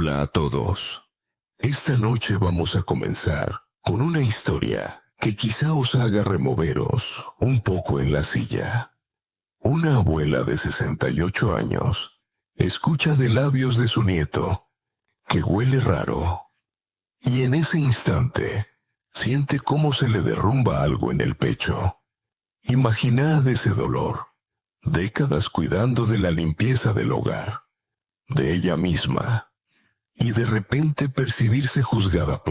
Hola a todos. Esta noche vamos a comenzar con una historia que quizá os haga removeros un poco en la silla. Una abuela de 68 años escucha de labios de su nieto que huele raro, y en ese instante siente cómo se le derrumba algo en el pecho. Imaginad ese dolor, décadas cuidando de la limpieza del hogar, de ella misma, y de repente percibirse juzgada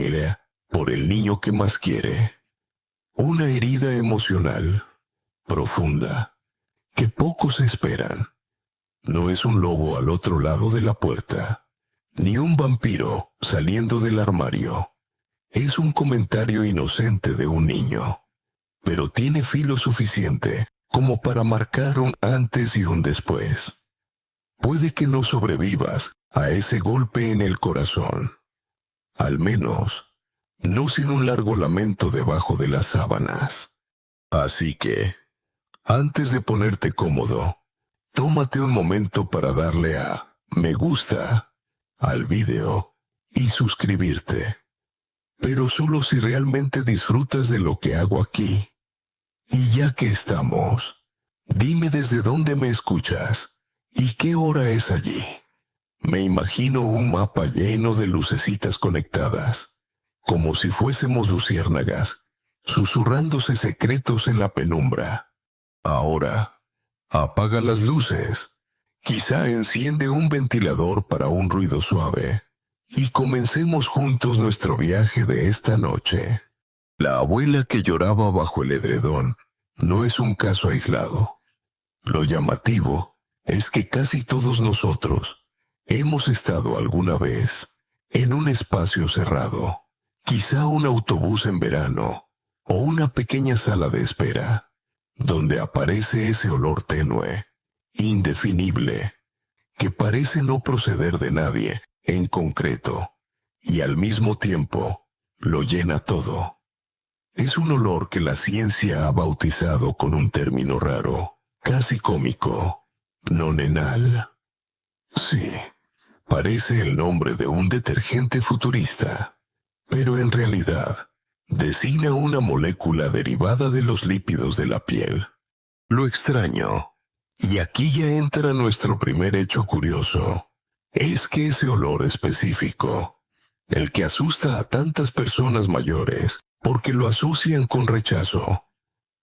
por el niño que más quiere. Una herida emocional, profunda, que pocos esperan. No es un lobo al otro lado de la puerta, ni un vampiro saliendo del armario. Es un comentario inocente de un niño, pero tiene filo suficiente como para marcar un antes y un después. Puede que no sobrevivas a ese golpe en el corazón. Al menos, no sin un largo lamento debajo de las sábanas. Así que, antes de ponerte cómodo, tómate un momento para darle a me gusta al video y suscribirte. Pero solo si realmente disfrutas de lo que hago aquí. Y ya que estamos, dime desde dónde me escuchas y qué hora es allí. Me imagino un mapa lleno de lucecitas conectadas, como si fuésemos luciérnagas, susurrándose secretos en la penumbra. Ahora, apaga las luces. Quizá enciende un ventilador para un ruido suave, y comencemos juntos nuestro viaje de esta noche. La abuela que lloraba bajo el edredón no es un caso aislado. Lo llamativo es que casi todos nosotros hemos estado alguna vez en un espacio cerrado, quizá un autobús en verano o una pequeña sala de espera, donde aparece ese olor tenue, indefinible, que parece no proceder de nadie en concreto, y al mismo tiempo lo llena todo. Es un olor que la ciencia ha bautizado con un término raro, casi cómico, nonenal. Sí, parece el nombre de un detergente futurista, pero en realidad designa una molécula derivada de los lípidos de la piel. Lo extraño, y aquí ya entra nuestro primer hecho curioso, es que ese olor específico, el que asusta a tantas personas mayores porque lo asocian con rechazo,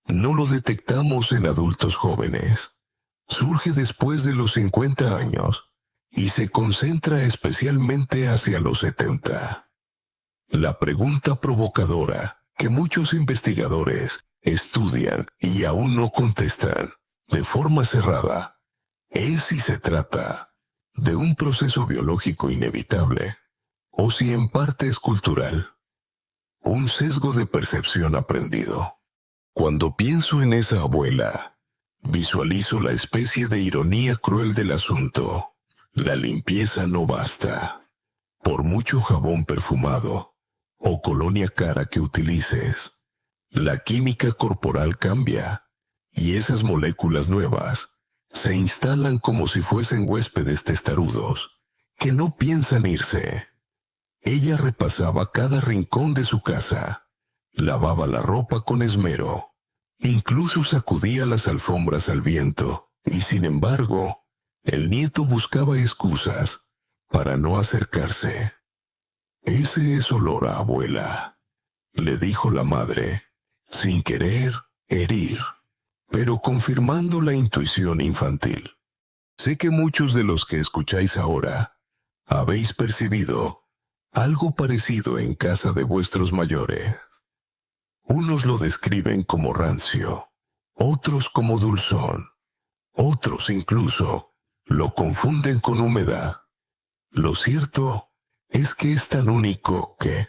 no lo detectamos en adultos jóvenes. Surge después de los 50 años y se concentra especialmente hacia los 70. La pregunta provocadora que muchos investigadores estudian y aún no contestan de forma cerrada es si se trata de un proceso biológico inevitable o si en parte es cultural, un sesgo de percepción aprendido. Cuando pienso en esa abuela, visualizo la especie de ironía cruel del asunto. La limpieza no basta. Por mucho jabón perfumado o colonia cara que utilices, la química corporal cambia, y esas moléculas nuevas se instalan como si fuesen huéspedes testarudos que no piensan irse. Ella repasaba cada rincón de su casa, lavaba la ropa con esmero, incluso sacudía las alfombras al viento, y sin embargo, el nieto buscaba excusas para no acercarse. «Ese es olor a abuela», le dijo la madre, sin querer herir, pero confirmando la intuición infantil. Sé que muchos de los que escucháis ahora habéis percibido algo parecido en casa de vuestros mayores. Unos lo describen como rancio, otros como dulzón, otros incluso lo confunden con humedad. Lo cierto es que es tan único que,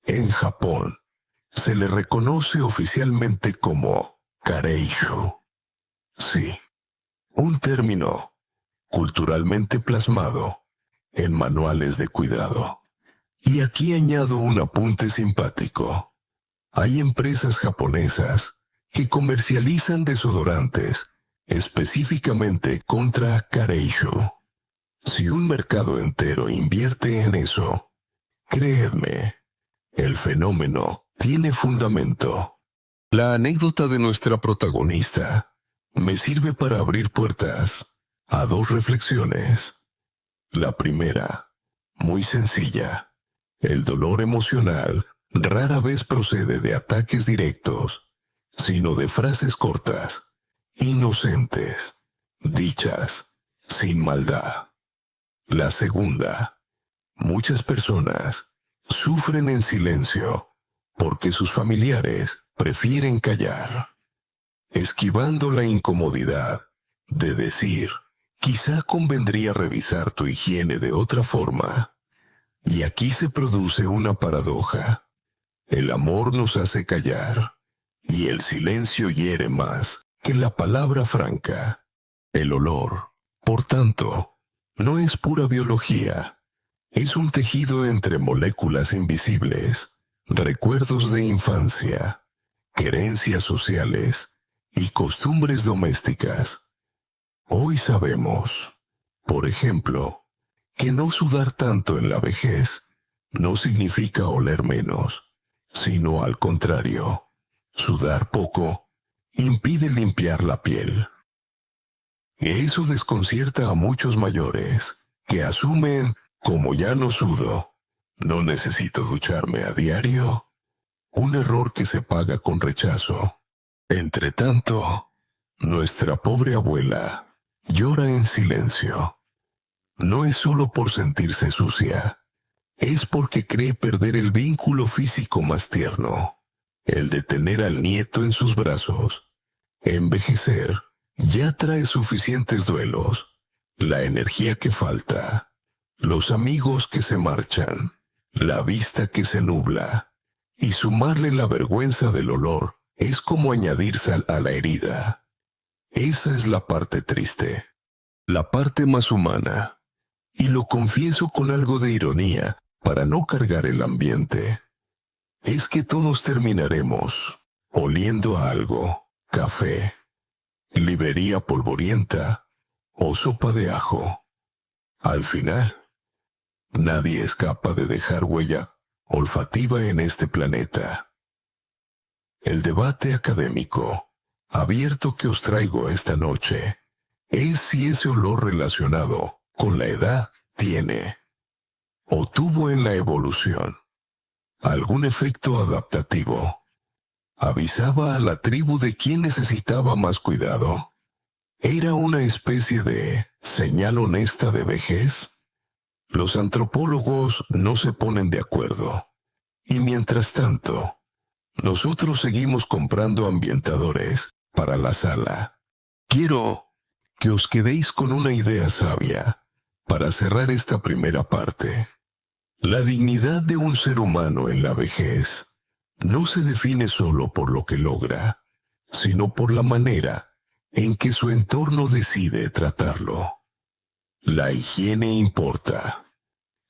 en Japón, se le reconoce oficialmente como kareishu. Sí, un término culturalmente plasmado en manuales de cuidado. Y aquí añado un apunte simpático. Hay empresas japonesas que comercializan desodorantes específicamente contra kareishu. Si un mercado entero invierte en eso, créedme, el fenómeno tiene fundamento. La anécdota de nuestra protagonista me sirve para abrir puertas a dos reflexiones. La primera, muy sencilla. El dolor emocional rara vez procede de ataques directos, sino de frases cortas, inocentes, dichas, sin maldad. La segunda, muchas personas sufren en silencio porque sus familiares prefieren callar, esquivando la incomodidad de decir, quizá convendría revisar tu higiene de otra forma. Y aquí se produce una paradoja. El amor nos hace callar, y el silencio hiere más que la palabra franca. El olor, por tanto, no es pura biología. Es un tejido entre moléculas invisibles, recuerdos de infancia, creencias sociales y costumbres domésticas. Hoy sabemos, por ejemplo, que no sudar tanto en la vejez no significa oler menos, sino al contrario, sudar poco impide limpiar la piel. Eso desconcierta a muchos mayores, que asumen, como ya no sudo, no necesito ducharme a diario, un error que se paga con rechazo. Entretanto, nuestra pobre abuela llora en silencio. No es solo por sentirse sucia, es porque cree perder el vínculo físico más tierno, el de tener al nieto en sus brazos. Envejecer ya trae suficientes duelos, la energía que falta, los amigos que se marchan, la vista que se nubla, y sumarle la vergüenza del olor es como añadir sal a la herida. Esa es la parte triste, la parte más humana. Y lo confieso con algo de ironía, para no cargar el ambiente. Es que todos terminaremos oliendo a algo, café, librería polvorienta o sopa de ajo. Al final, nadie escapa de dejar huella olfativa en este planeta. El debate académico abierto que os traigo esta noche es si ese olor relacionado con la edad tiene o tuvo en la evolución algún efecto adaptativo. Avisaba a la tribu de quién necesitaba más cuidado. ¿Era una especie de señal honesta de vejez? Los antropólogos no se ponen de acuerdo. Y mientras tanto, nosotros seguimos comprando ambientadores para la sala. Quiero que os quedéis con una idea sabia para cerrar esta primera parte. La dignidad de un ser humano en la vejez no se define solo por lo que logra, sino por la manera en que su entorno decide tratarlo. La higiene importa,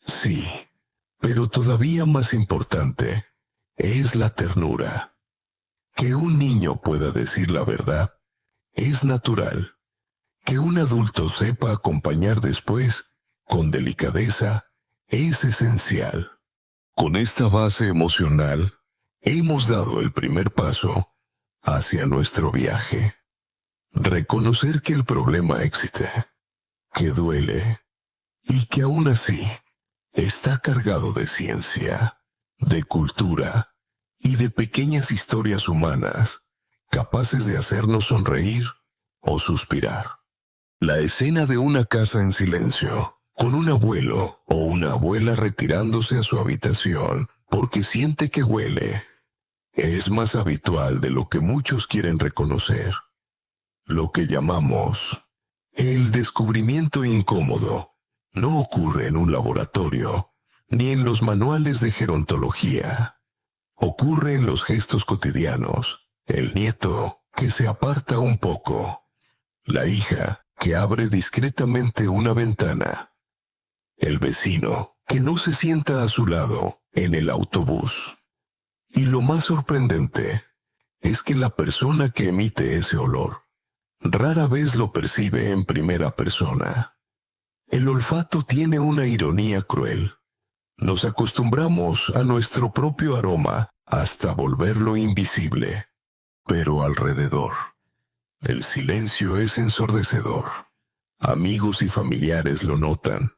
sí, pero todavía más importante es la ternura. Que un niño pueda decir la verdad es natural. Que un adulto sepa acompañar después, con delicadeza, es esencial. Con esta base emocional, hemos dado el primer paso hacia nuestro viaje. Reconocer que el problema existe, que duele, y que aún así está cargado de ciencia, de cultura y de pequeñas historias humanas, capaces de hacernos sonreír o suspirar. La escena de una casa en silencio, con un abuelo o una abuela retirándose a su habitación porque siente que huele, es más habitual de lo que muchos quieren reconocer. Lo que llamamos el descubrimiento incómodo no ocurre en un laboratorio, ni en los manuales de gerontología. Ocurre en los gestos cotidianos, el nieto que se aparta un poco, la hija que abre discretamente una ventana, el vecino que no se sienta a su lado en el autobús. Y lo más sorprendente es que la persona que emite ese olor rara vez lo percibe en primera persona. El olfato tiene una ironía cruel. Nos acostumbramos a nuestro propio aroma hasta volverlo invisible. Pero alrededor, el silencio es ensordecedor. Amigos y familiares lo notan.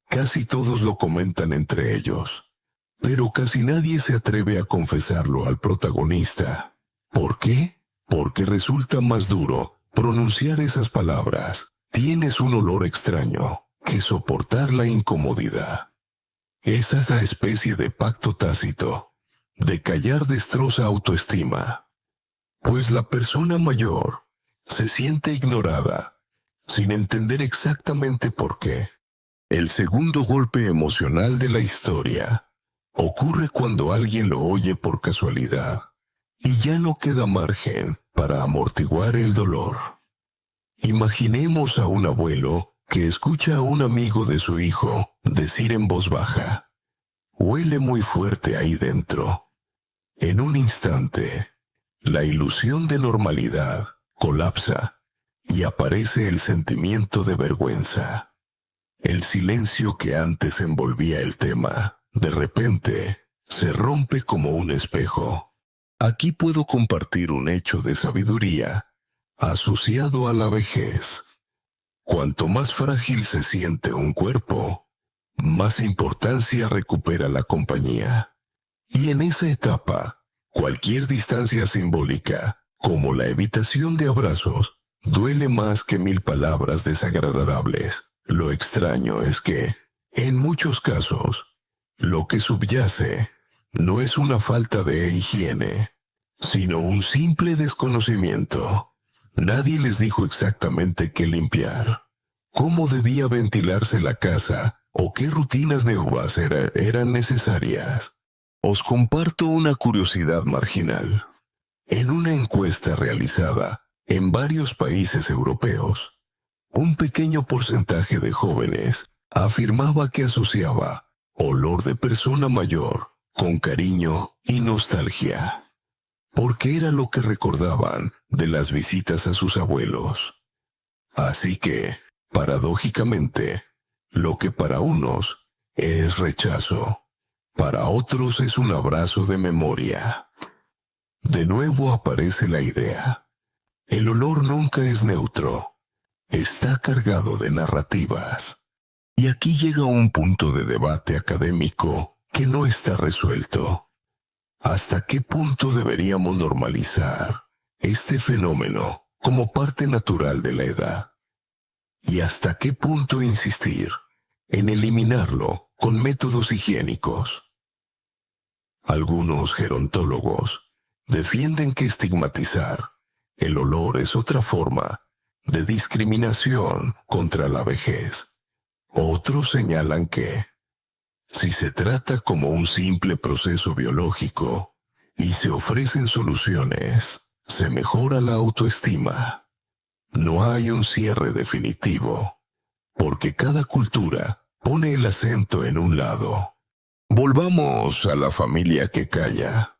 Casi todos lo comentan entre ellos. Pero casi nadie se atreve a confesarlo al protagonista. ¿Por qué? Porque resulta más duro pronunciar esas palabras. Tienes un olor extraño que soportar la incomodidad. Es esa especie de pacto tácito. De callar destroza autoestima. Pues la persona mayor se siente ignorada, sin entender exactamente por qué. El segundo golpe emocional de la historia ocurre cuando alguien lo oye por casualidad y ya no queda margen para amortiguar el dolor. Imaginemos a un abuelo que escucha a un amigo de su hijo decir en voz baja: «Huele muy fuerte ahí dentro». En un instante, la ilusión de normalidad colapsa y aparece el sentimiento de vergüenza. El silencio que antes envolvía el tema, de repente, se rompe como un espejo. Aquí puedo compartir un hecho de sabiduría asociado a la vejez. Cuanto más frágil se siente un cuerpo, más importancia recupera la compañía. Y en esa etapa, cualquier distancia simbólica, como la evitación de abrazos, duele más que 1000 palabras desagradables. Lo extraño es que, en muchos casos, lo que subyace no es una falta de higiene, sino un simple desconocimiento. Nadie les dijo exactamente qué limpiar, cómo debía ventilarse la casa o qué rutinas de uvas eran necesarias. Os comparto una curiosidad marginal. En una encuesta realizada en varios países europeos, un pequeño porcentaje de jóvenes afirmaba que asociaba olor de persona mayor con cariño y nostalgia, porque era lo que recordaban de las visitas a sus abuelos. Así que, paradójicamente, lo que para unos es rechazo, para otros es un abrazo de memoria. De nuevo aparece la idea. El olor nunca es neutro. Está cargado de narrativas. Y aquí llega un punto de debate académico que no está resuelto. ¿Hasta qué punto deberíamos normalizar este fenómeno como parte natural de la edad? ¿Y hasta qué punto insistir en eliminarlo con métodos higiénicos? Algunos gerontólogos defienden que estigmatizar el olor es otra forma de discriminación contra la vejez. Otros señalan que, si se trata como un simple proceso biológico y se ofrecen soluciones, se mejora la autoestima. No hay un cierre definitivo, porque cada cultura pone el acento en un lado. Volvamos a la familia que calla.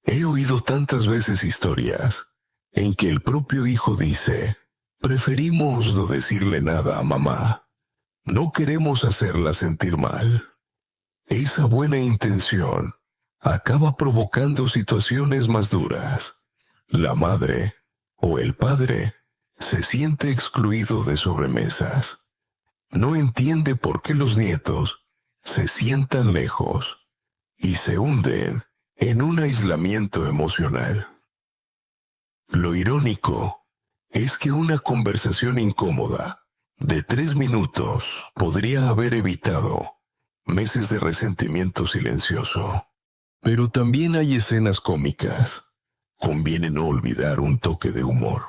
He oído tantas veces historias en que el propio hijo dice: preferimos no decirle nada a mamá. No queremos hacerla sentir mal. Esa buena intención acaba provocando situaciones más duras. La madre o el padre se siente excluido de sobremesas. No entiende por qué los nietos se sientan lejos y se hunden en un aislamiento emocional. Lo irónico es que una conversación incómoda de 3 minutos podría haber evitado meses de resentimiento silencioso. Pero también hay escenas cómicas. Conviene no olvidar un toque de humor.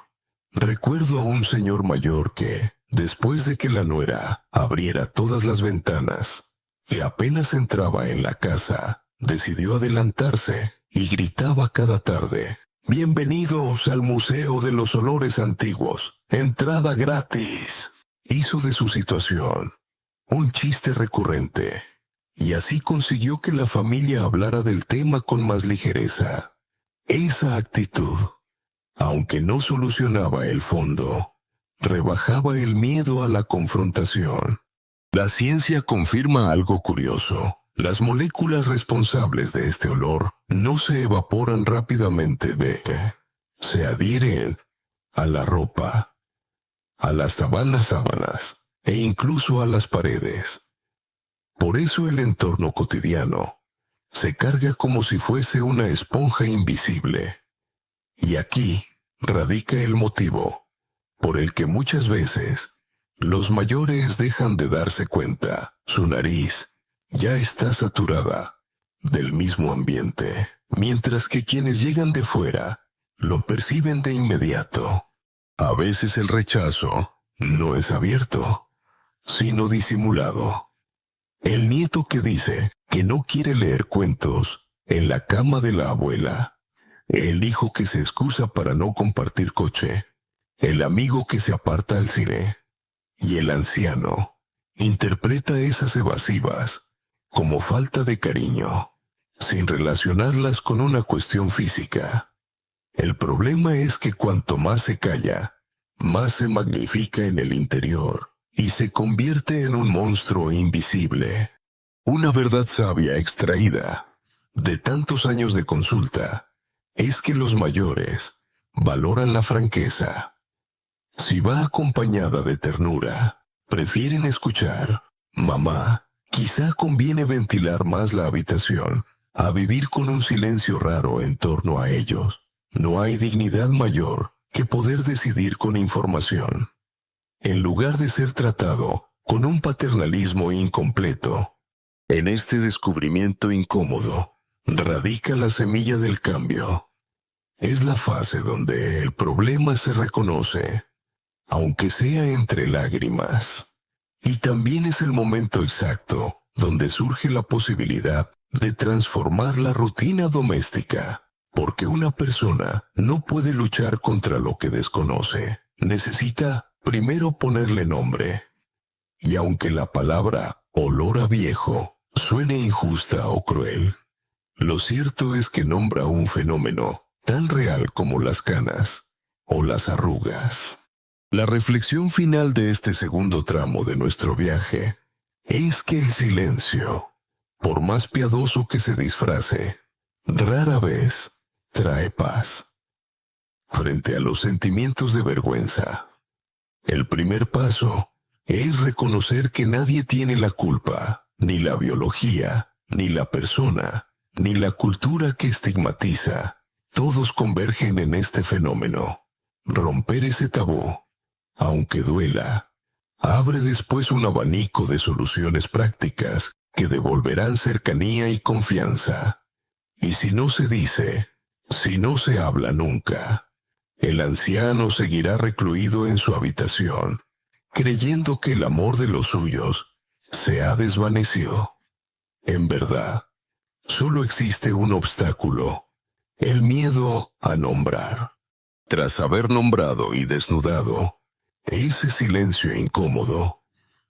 Recuerdo a un señor mayor que, después de que la nuera abriera todas las ventanas y apenas entraba en la casa, decidió adelantarse y gritaba cada tarde: «Bienvenidos al Museo de los Olores Antiguos. Entrada gratis». Hizo de su situación un chiste recurrente, y así consiguió que la familia hablara del tema con más ligereza. Esa actitud, aunque no solucionaba el fondo, rebajaba el miedo a la confrontación. La ciencia confirma algo curioso. Las moléculas responsables de este olor no se evaporan rápidamente se adhieren a la ropa, a las sábanas e incluso a las paredes. Por eso el entorno cotidiano se carga como si fuese una esponja invisible. Y aquí radica el motivo por el que muchas veces los mayores dejan de darse cuenta. Su nariz ya está saturada del mismo ambiente, mientras que quienes llegan de fuera lo perciben de inmediato. A veces el rechazo no es abierto, sino disimulado. El nieto que dice que no quiere leer cuentos en la cama de la abuela. El hijo que se excusa para no compartir coche. El amigo que se aparta al cine. Y el anciano interpreta esas evasivas como falta de cariño, sin relacionarlas con una cuestión física. El problema es que cuanto más se calla, más se magnifica en el interior y se convierte en un monstruo invisible. Una verdad sabia extraída de tantos años de consulta es que los mayores valoran la franqueza. Si va acompañada de ternura, prefieren escuchar. Mamá, quizá conviene ventilar más la habitación, a vivir con un silencio raro en torno a ellos. No hay dignidad mayor que poder decidir con información, en lugar de ser tratado con un paternalismo incompleto. En este descubrimiento incómodo radica la semilla del cambio. Es la fase donde el problema se reconoce, aunque sea entre lágrimas. Y también es el momento exacto donde surge la posibilidad de transformar la rutina doméstica, porque una persona no puede luchar contra lo que desconoce. Necesita primero ponerle nombre. Y aunque la palabra olor a viejo suene injusta o cruel, lo cierto es que nombra un fenómeno tan real como las canas o las arrugas. La reflexión final de este segundo tramo de nuestro viaje es que el silencio, por más piadoso que se disfrace, rara vez trae paz. Frente a los sentimientos de vergüenza, el primer paso es reconocer que nadie tiene la culpa, ni la biología, ni la persona, ni la cultura que estigmatiza. Todos convergen en este fenómeno. Romper ese tabú, aunque duela, abre después un abanico de soluciones prácticas que devolverán cercanía y confianza. Y si no se dice, si no se habla nunca, el anciano seguirá recluido en su habitación, creyendo que el amor de los suyos se ha desvanecido. En verdad, solo existe un obstáculo: el miedo a nombrar. Tras haber nombrado y desnudado ese silencio incómodo,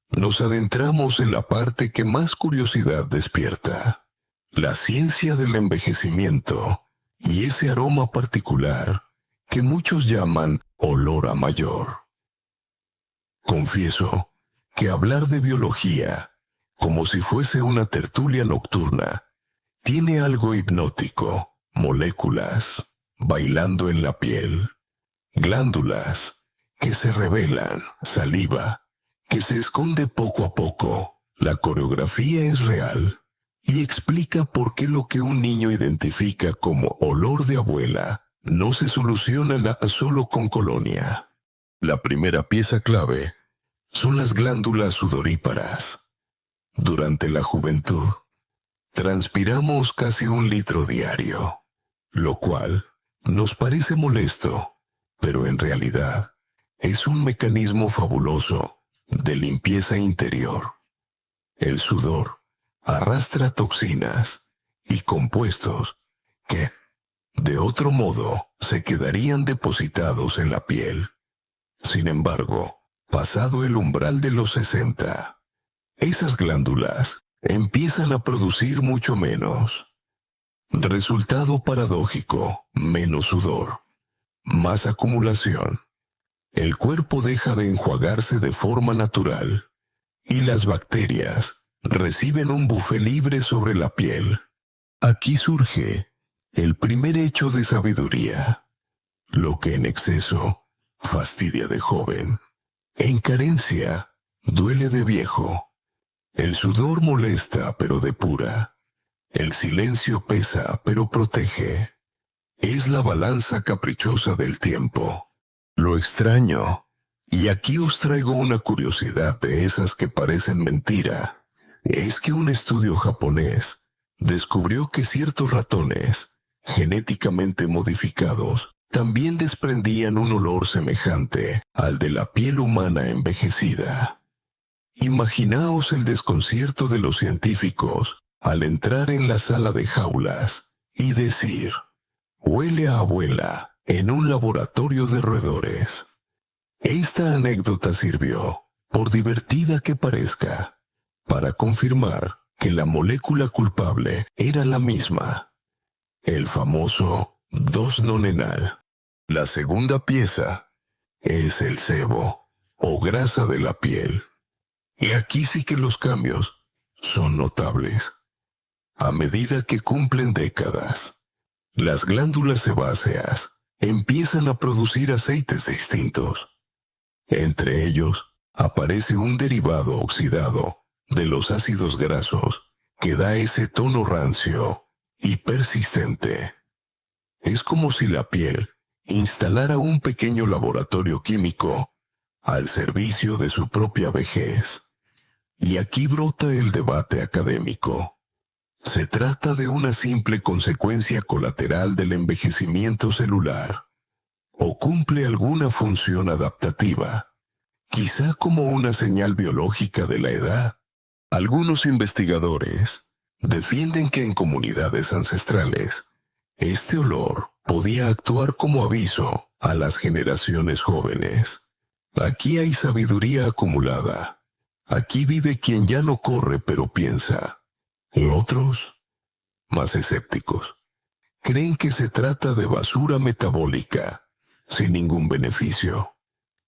nos adentramos en la parte que más curiosidad despierta: la ciencia del envejecimiento y ese aroma particular que muchos llaman olor a mayor. Confieso que hablar de biología, como si fuese una tertulia nocturna, tiene algo hipnótico. Moléculas bailando en la piel, glándulas que se revelan, saliva que se esconde poco a poco. La coreografía es real y explica por qué lo que un niño identifica como olor de abuela no se soluciona solo con colonia. La primera pieza clave son las glándulas sudoríparas. Durante la juventud, transpiramos casi 1 litro diario, lo cual nos parece molesto, pero en realidad es un mecanismo fabuloso de limpieza interior. El sudor arrastra toxinas y compuestos que, de otro modo, se quedarían depositados en la piel. Sin embargo, pasado el umbral de los 60, esas glándulas empiezan a producir mucho menos. Resultado paradójico: menos sudor, más acumulación. El cuerpo deja de enjuagarse de forma natural y las bacterias reciben un buffet libre sobre la piel. Aquí surge el primer hecho de sabiduría. Lo que en exceso fastidia de joven, en carencia duele de viejo. El sudor molesta pero depura. El silencio pesa pero protege. Es la balanza caprichosa del tiempo. Lo extraño, y aquí os traigo una curiosidad de esas que parecen mentira, es que un estudio japonés descubrió que ciertos ratones, genéticamente modificados, también desprendían un olor semejante al de la piel humana envejecida. Imaginaos el desconcierto de los científicos al entrar en la sala de jaulas y decir: huele a abuela en un laboratorio de roedores. Esta anécdota sirvió, por divertida que parezca, para confirmar que la molécula culpable era la misma, el famoso 2-nonenal. La segunda pieza es el sebo, o grasa de la piel. Y aquí sí que los cambios son notables. A medida que cumplen décadas, las glándulas sebáceas empiezan a producir aceites distintos. Entre ellos, aparece un derivado oxidado de los ácidos grasos que da ese tono rancio y persistente. Es como si la piel instalara un pequeño laboratorio químico al servicio de su propia vejez. Y aquí brota el debate académico. ¿Se trata de una simple consecuencia colateral del envejecimiento celular? ¿O cumple alguna función adaptativa? Quizá como una señal biológica de la edad. Algunos investigadores defienden que en comunidades ancestrales, este olor podía actuar como aviso a las generaciones jóvenes. Aquí hay sabiduría acumulada. Aquí vive quien ya no corre pero piensa. Y otros, más escépticos, creen que se trata de basura metabólica, sin ningún beneficio.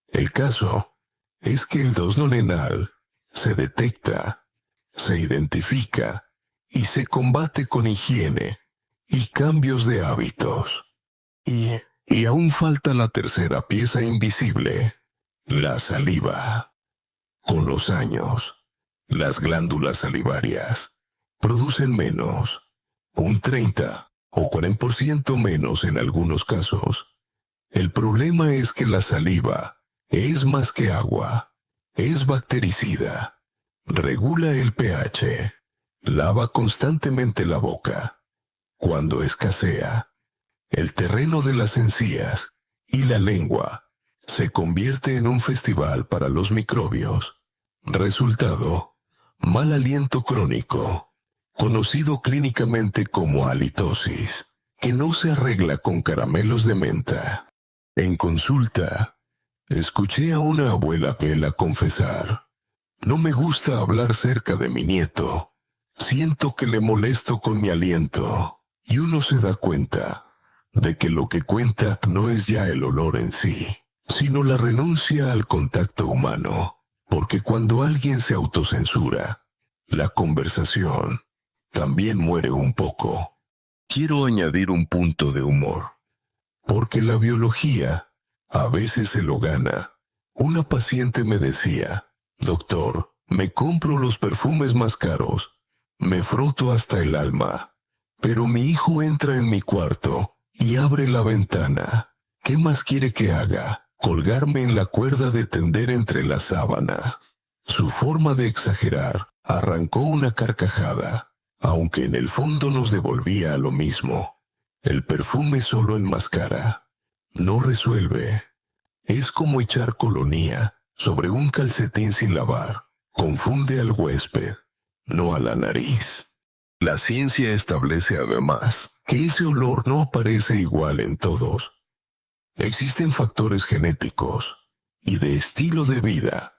El caso es que el 2-nonenal se detecta, se identifica y se combate con higiene y cambios de hábitos. Y aún falta la tercera pieza invisible, la saliva. Con los años, las glándulas salivarias producen menos, un 30 o 40% menos en algunos casos. El problema es que la saliva es más que agua, es bactericida, regula el pH, lava constantemente la boca. Cuando escasea, el terreno de las encías y la lengua se convierte en un festival para los microbios. Resultado: mal aliento crónico, conocido clínicamente como halitosis, que no se arregla con caramelos de menta. En consulta, escuché a una abuela Pela confesar: no me gusta hablar cerca de mi nieto, siento que le molesto con mi aliento. Y uno se da cuenta de que lo que cuenta no es ya el olor en sí, sino la renuncia al contacto humano, porque cuando alguien se autocensura, la conversación también muere un poco. Quiero añadir un punto de humor, porque la biología a veces se lo gana. Una paciente me decía: doctor, me compro los perfumes más caros, me froto hasta el alma, pero mi hijo entra en mi cuarto y abre la ventana. ¿Qué más quiere que haga? ¿Colgarme en la cuerda de tender entre las sábanas? Su forma de exagerar arrancó una carcajada, aunque en el fondo nos devolvía a lo mismo. El perfume solo enmascara, no resuelve. Es como echar colonia sobre un calcetín sin lavar. Confunde al huésped, no a la nariz. La ciencia establece además que ese olor no aparece igual en todos. Existen factores genéticos y de estilo de vida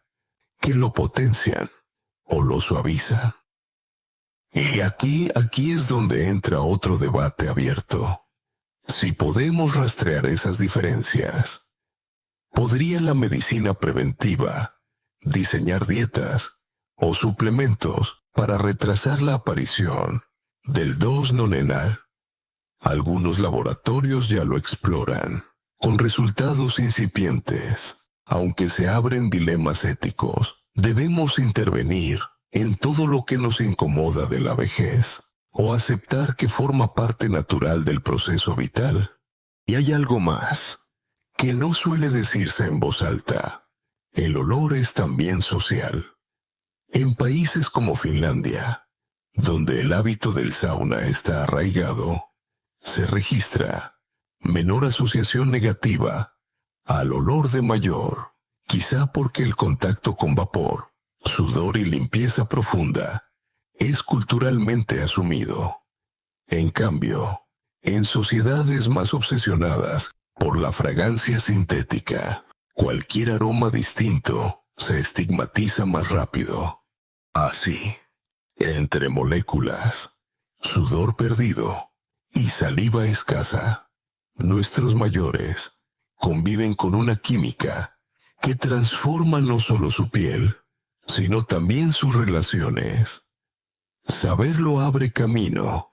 que lo potencian o lo suavizan. Y aquí es donde entra otro debate abierto. Si podemos rastrear esas diferencias, ¿podría la medicina preventiva diseñar dietas o suplementos para retrasar la aparición del dos-nonenal. Algunos laboratorios ya lo exploran, con resultados incipientes. Aunque se abren dilemas éticos, debemos intervenir en todo lo que nos incomoda de la vejez, o aceptar que forma parte natural del proceso vital. Y hay algo más, que no suele decirse en voz alta. El olor es también social. En países como Finlandia, donde el hábito del sauna está arraigado, se registra menor asociación negativa al olor de mayor, quizá porque el contacto con vapor, sudor y limpieza profunda es culturalmente asumido. En cambio, en sociedades más obsesionadas por la fragancia sintética, cualquier aroma distinto se estigmatiza más rápido. Así, entre moléculas, sudor perdido y saliva escasa, nuestros mayores conviven con una química que transforma no solo su piel, sino también sus relaciones. Saberlo abre camino.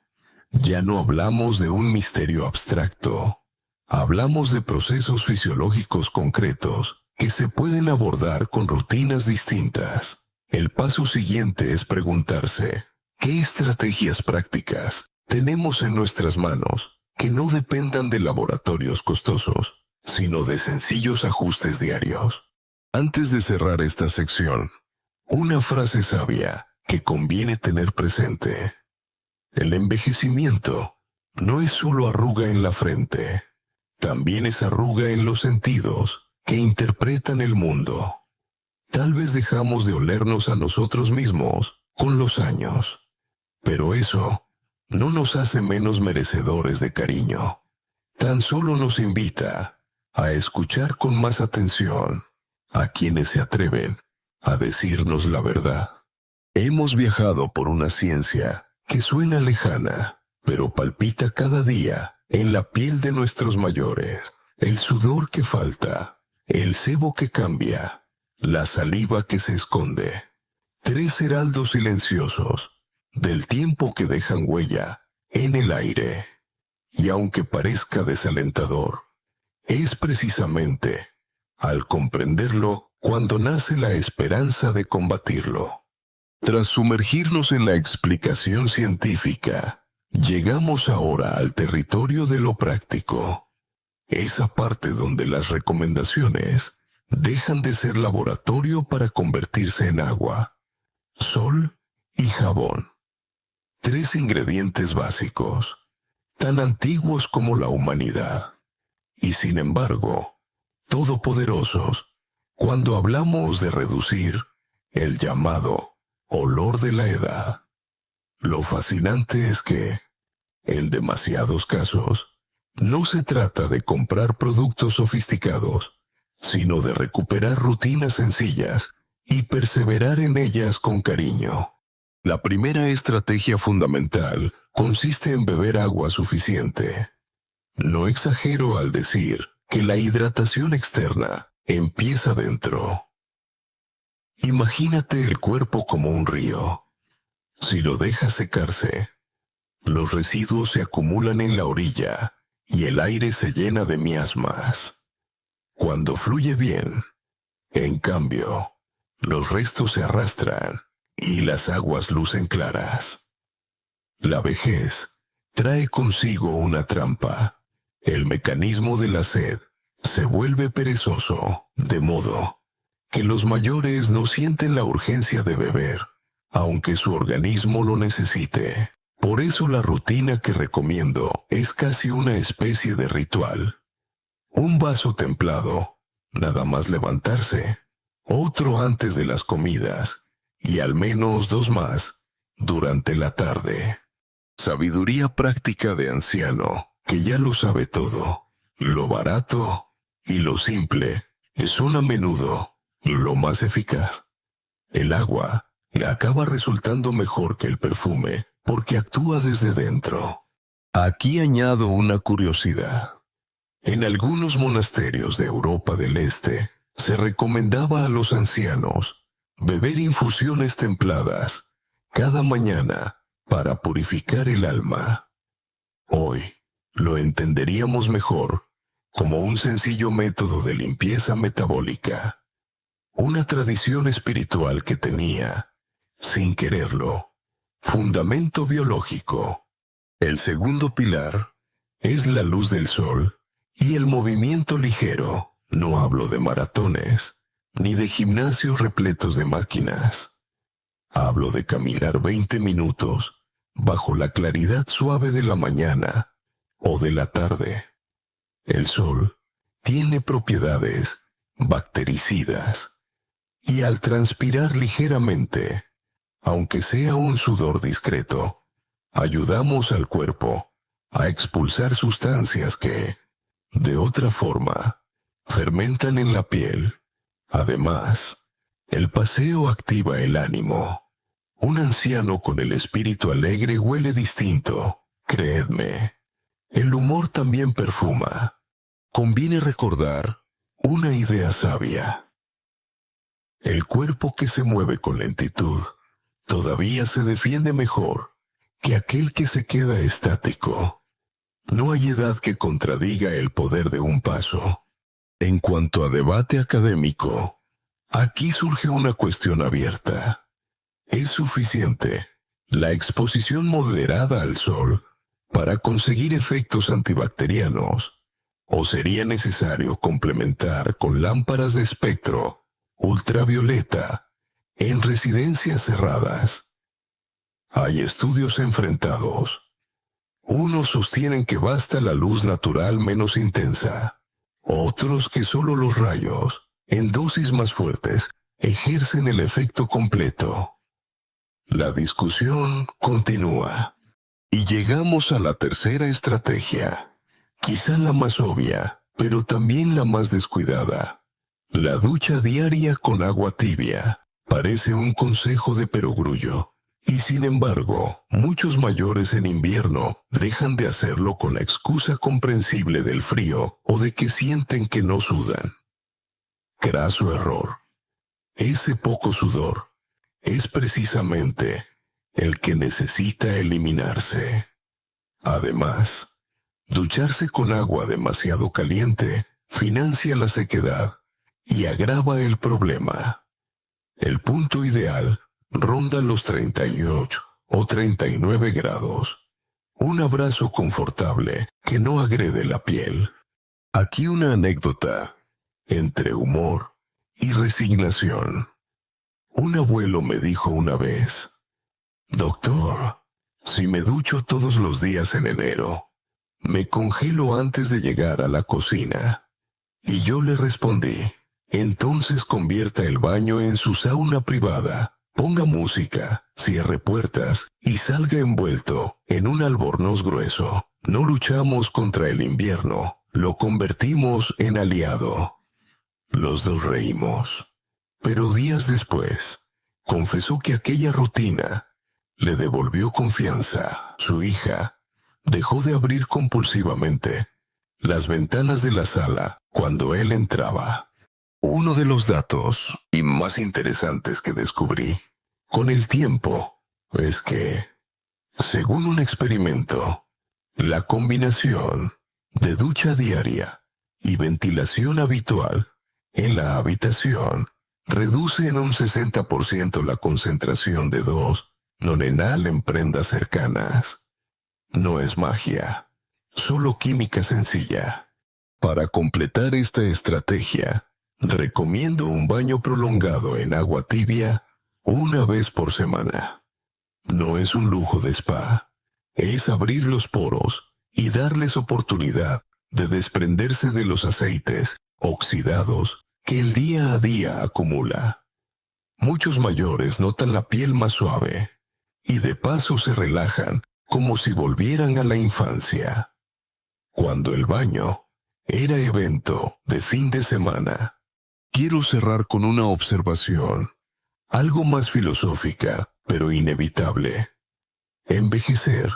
Ya no hablamos de un misterio abstracto. Hablamos de procesos fisiológicos concretos que se pueden abordar con rutinas distintas. El paso siguiente es preguntarse, ¿qué estrategias prácticas tenemos en nuestras manos que no dependan de laboratorios costosos, sino de sencillos ajustes diarios? Antes de cerrar esta sección, una frase sabia que conviene tener presente. El envejecimiento no es solo arruga en la frente, también es arruga en los sentidos que interpretan el mundo. Tal vez dejamos de olernos a nosotros mismos con los años, pero eso no nos hace menos merecedores de cariño. Tan solo nos invita a escuchar con más atención a quienes se atreven a decirnos la verdad. Hemos viajado por una ciencia que suena lejana, pero palpita cada día en la piel de nuestros mayores. El sudor que falta, el sebo que cambia, la saliva que se esconde. 3 heraldos silenciosos del tiempo que dejan huella en el aire. Y aunque parezca desalentador, es precisamente al comprenderlo cuando nace la esperanza de combatirlo. Tras sumergirnos en la explicación científica, llegamos ahora al territorio de lo práctico. Esa parte donde las recomendaciones dejan de ser laboratorio para convertirse en agua, sol y jabón. 3 ingredientes básicos, tan antiguos como la humanidad, y sin embargo, todopoderosos, cuando hablamos de reducir el llamado olor de la edad. Lo fascinante es que, en demasiados casos, no se trata de comprar productos sofisticados, sino de recuperar rutinas sencillas y perseverar en ellas con cariño. La primera estrategia fundamental consiste en beber agua suficiente. No exagero al decir que la hidratación externa empieza dentro. Imagínate el cuerpo como un río. Si lo dejas secarse, los residuos se acumulan en la orilla y el aire se llena de miasmas. Cuando fluye bien, en cambio, los restos se arrastran y las aguas lucen claras. La vejez trae consigo una trampa. El mecanismo de la sed se vuelve perezoso, de modo que los mayores no sienten la urgencia de beber, aunque su organismo lo necesite. Por eso la rutina que recomiendo es casi una especie de ritual. Un vaso templado, nada más levantarse, otro antes de las comidas, y al menos 2 más durante la tarde. Sabiduría práctica de anciano, que ya lo sabe todo. Lo barato y lo simple son a menudo lo más eficaz. El agua acaba resultando mejor que el perfume porque actúa desde dentro. Aquí añado una curiosidad. En algunos monasterios de Europa del Este se recomendaba a los ancianos beber infusiones templadas cada mañana para purificar el alma. Hoy lo entenderíamos mejor como un sencillo método de limpieza metabólica, una tradición espiritual que tenía, sin quererlo, fundamento biológico. El segundo pilar es la luz del sol y el movimiento ligero. No hablo de maratones, ni de gimnasios repletos de máquinas. Hablo de caminar 20 minutos bajo la claridad suave de la mañana o de la tarde. El sol tiene propiedades bactericidas y al transpirar ligeramente, aunque sea un sudor discreto, ayudamos al cuerpo a expulsar sustancias que, de otra forma, fermentan en la piel. Además, el paseo activa el ánimo. Un anciano con el espíritu alegre huele distinto, creedme. El humor también perfuma. Conviene recordar una idea sabia. El cuerpo que se mueve con lentitud todavía se defiende mejor que aquel que se queda estático. No hay edad que contradiga el poder de un paso. En cuanto a debate académico, aquí surge una cuestión abierta. ¿Es suficiente la exposición moderada al sol para conseguir efectos antibacterianos? ¿O sería necesario complementar con lámparas de espectro ultravioleta en residencias cerradas? Hay estudios enfrentados. Unos sostienen que basta la luz natural menos intensa. Otros que solo los rayos, en dosis más fuertes, ejercen el efecto completo. La discusión continúa. Y llegamos a la tercera estrategia, quizá la más obvia, pero también la más descuidada. La ducha diaria con agua tibia parece un consejo de perogrullo. Y sin embargo, muchos mayores en invierno dejan de hacerlo con la excusa comprensible del frío o de que sienten que no sudan. Craso error. Ese poco sudor es precisamente el que necesita eliminarse. Además, ducharse con agua demasiado caliente financia la sequedad y agrava el problema. El punto ideal ronda los 38 o 39 grados. Un abrazo confortable que no agrede la piel. Aquí una anécdota entre humor y resignación. Un abuelo me dijo una vez: «Doctor, si me ducho todos los días en enero, me congelo antes de llegar a la cocina». Y yo le respondí: «Entonces convierta el baño en su sauna privada. Ponga música, cierre puertas y salga envuelto en un albornoz grueso. No luchamos contra el invierno, lo convertimos en aliado». Los dos reímos. Pero días después, confesó que aquella rutina le devolvió confianza. Su hija dejó de abrir compulsivamente las ventanas de la sala cuando él entraba. Uno de los datos y más interesantes que descubrí con el tiempo es que, según un experimento, la combinación de ducha diaria y ventilación habitual en la habitación reduce en un 60% la concentración de 2-nonenal en prendas cercanas. No es magia, solo química sencilla. Para completar esta estrategia, recomiendo un baño prolongado en agua tibia una vez por semana. No es un lujo de spa, es abrir los poros y darles oportunidad de desprenderse de los aceites oxidados que el día a día acumula. Muchos mayores notan la piel más suave y de paso se relajan como si volvieran a la infancia. Cuando el baño era evento de fin de semana. Quiero cerrar con una observación, algo más filosófica, pero inevitable. Envejecer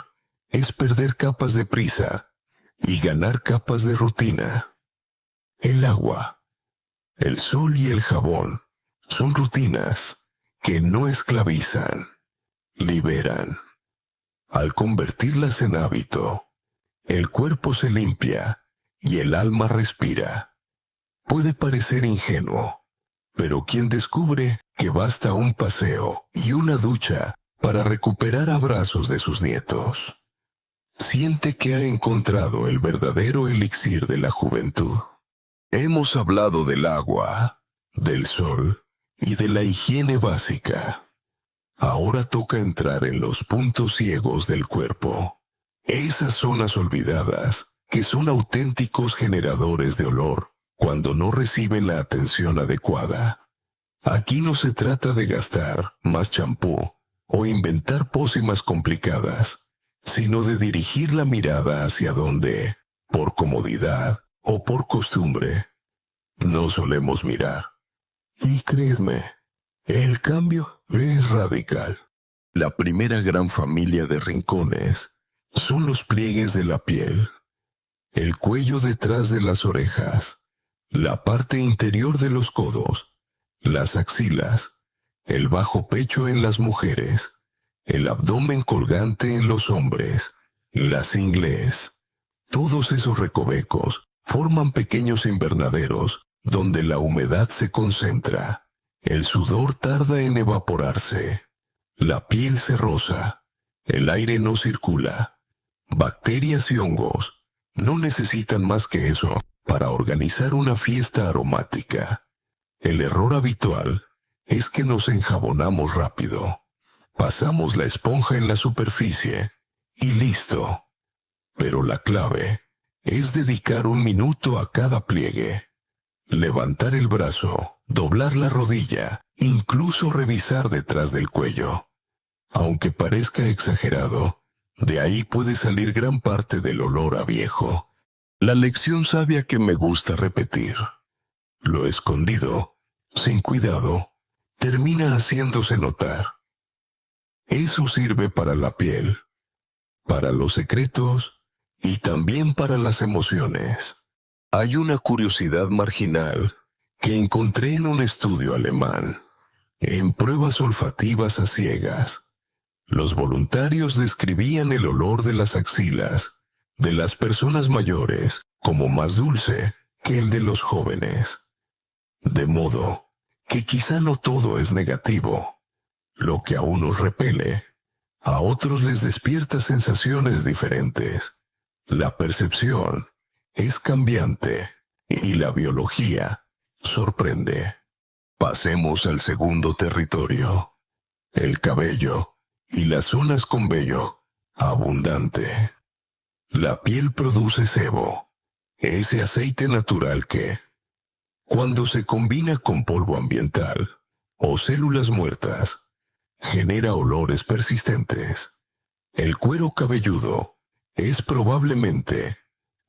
es perder capas de prisa y ganar capas de rutina. El agua, el sol y el jabón son rutinas que no esclavizan, liberan. Al convertirlas en hábito, el cuerpo se limpia y el alma respira. Puede parecer ingenuo, pero quien descubre que basta un paseo y una ducha para recuperar abrazos de sus nietos, siente que ha encontrado el verdadero elixir de la juventud. Hemos hablado del agua, del sol y de la higiene básica. Ahora toca entrar en los puntos ciegos del cuerpo. Esas zonas olvidadas que son auténticos generadores de olor cuando no reciben la atención adecuada. Aquí no se trata de gastar más champú o inventar pócimas complicadas, sino de dirigir la mirada hacia donde, por comodidad o por costumbre, no solemos mirar. Y créedme, el cambio es radical. La primera gran familia de rincones son los pliegues de la piel, el cuello detrás de las orejas, la parte interior de los codos, las axilas, el bajo pecho en las mujeres, el abdomen colgante en los hombres, las ingles. Todos esos recovecos forman pequeños invernaderos donde la humedad se concentra. El sudor tarda en evaporarse. La piel se roza. El aire no circula. Bacterias y hongos no necesitan más que eso para organizar una fiesta aromática. El error habitual es que nos enjabonamos rápido. Pasamos la esponja en la superficie y listo. Pero la clave es dedicar un minuto a cada pliegue. Levantar el brazo, doblar la rodilla, incluso revisar detrás del cuello. Aunque parezca exagerado, de ahí puede salir gran parte del olor a viejo. La lección sabia que me gusta repetir. Lo escondido, sin cuidado, termina haciéndose notar. Eso sirve para la piel, para los secretos y también para las emociones. Hay una curiosidad marginal que encontré en un estudio alemán. En pruebas olfativas a ciegas, los voluntarios describían el olor de las axilas de las personas mayores como más dulce que el de los jóvenes. De modo que quizá no todo es negativo. Lo que a unos repele, a otros les despierta sensaciones diferentes. La percepción es cambiante y la biología sorprende. Pasemos al segundo territorio, el cabello y las zonas con vello abundante. La piel produce sebo, ese aceite natural que, cuando se combina con polvo ambiental o células muertas, genera olores persistentes. El cuero cabelludo es probablemente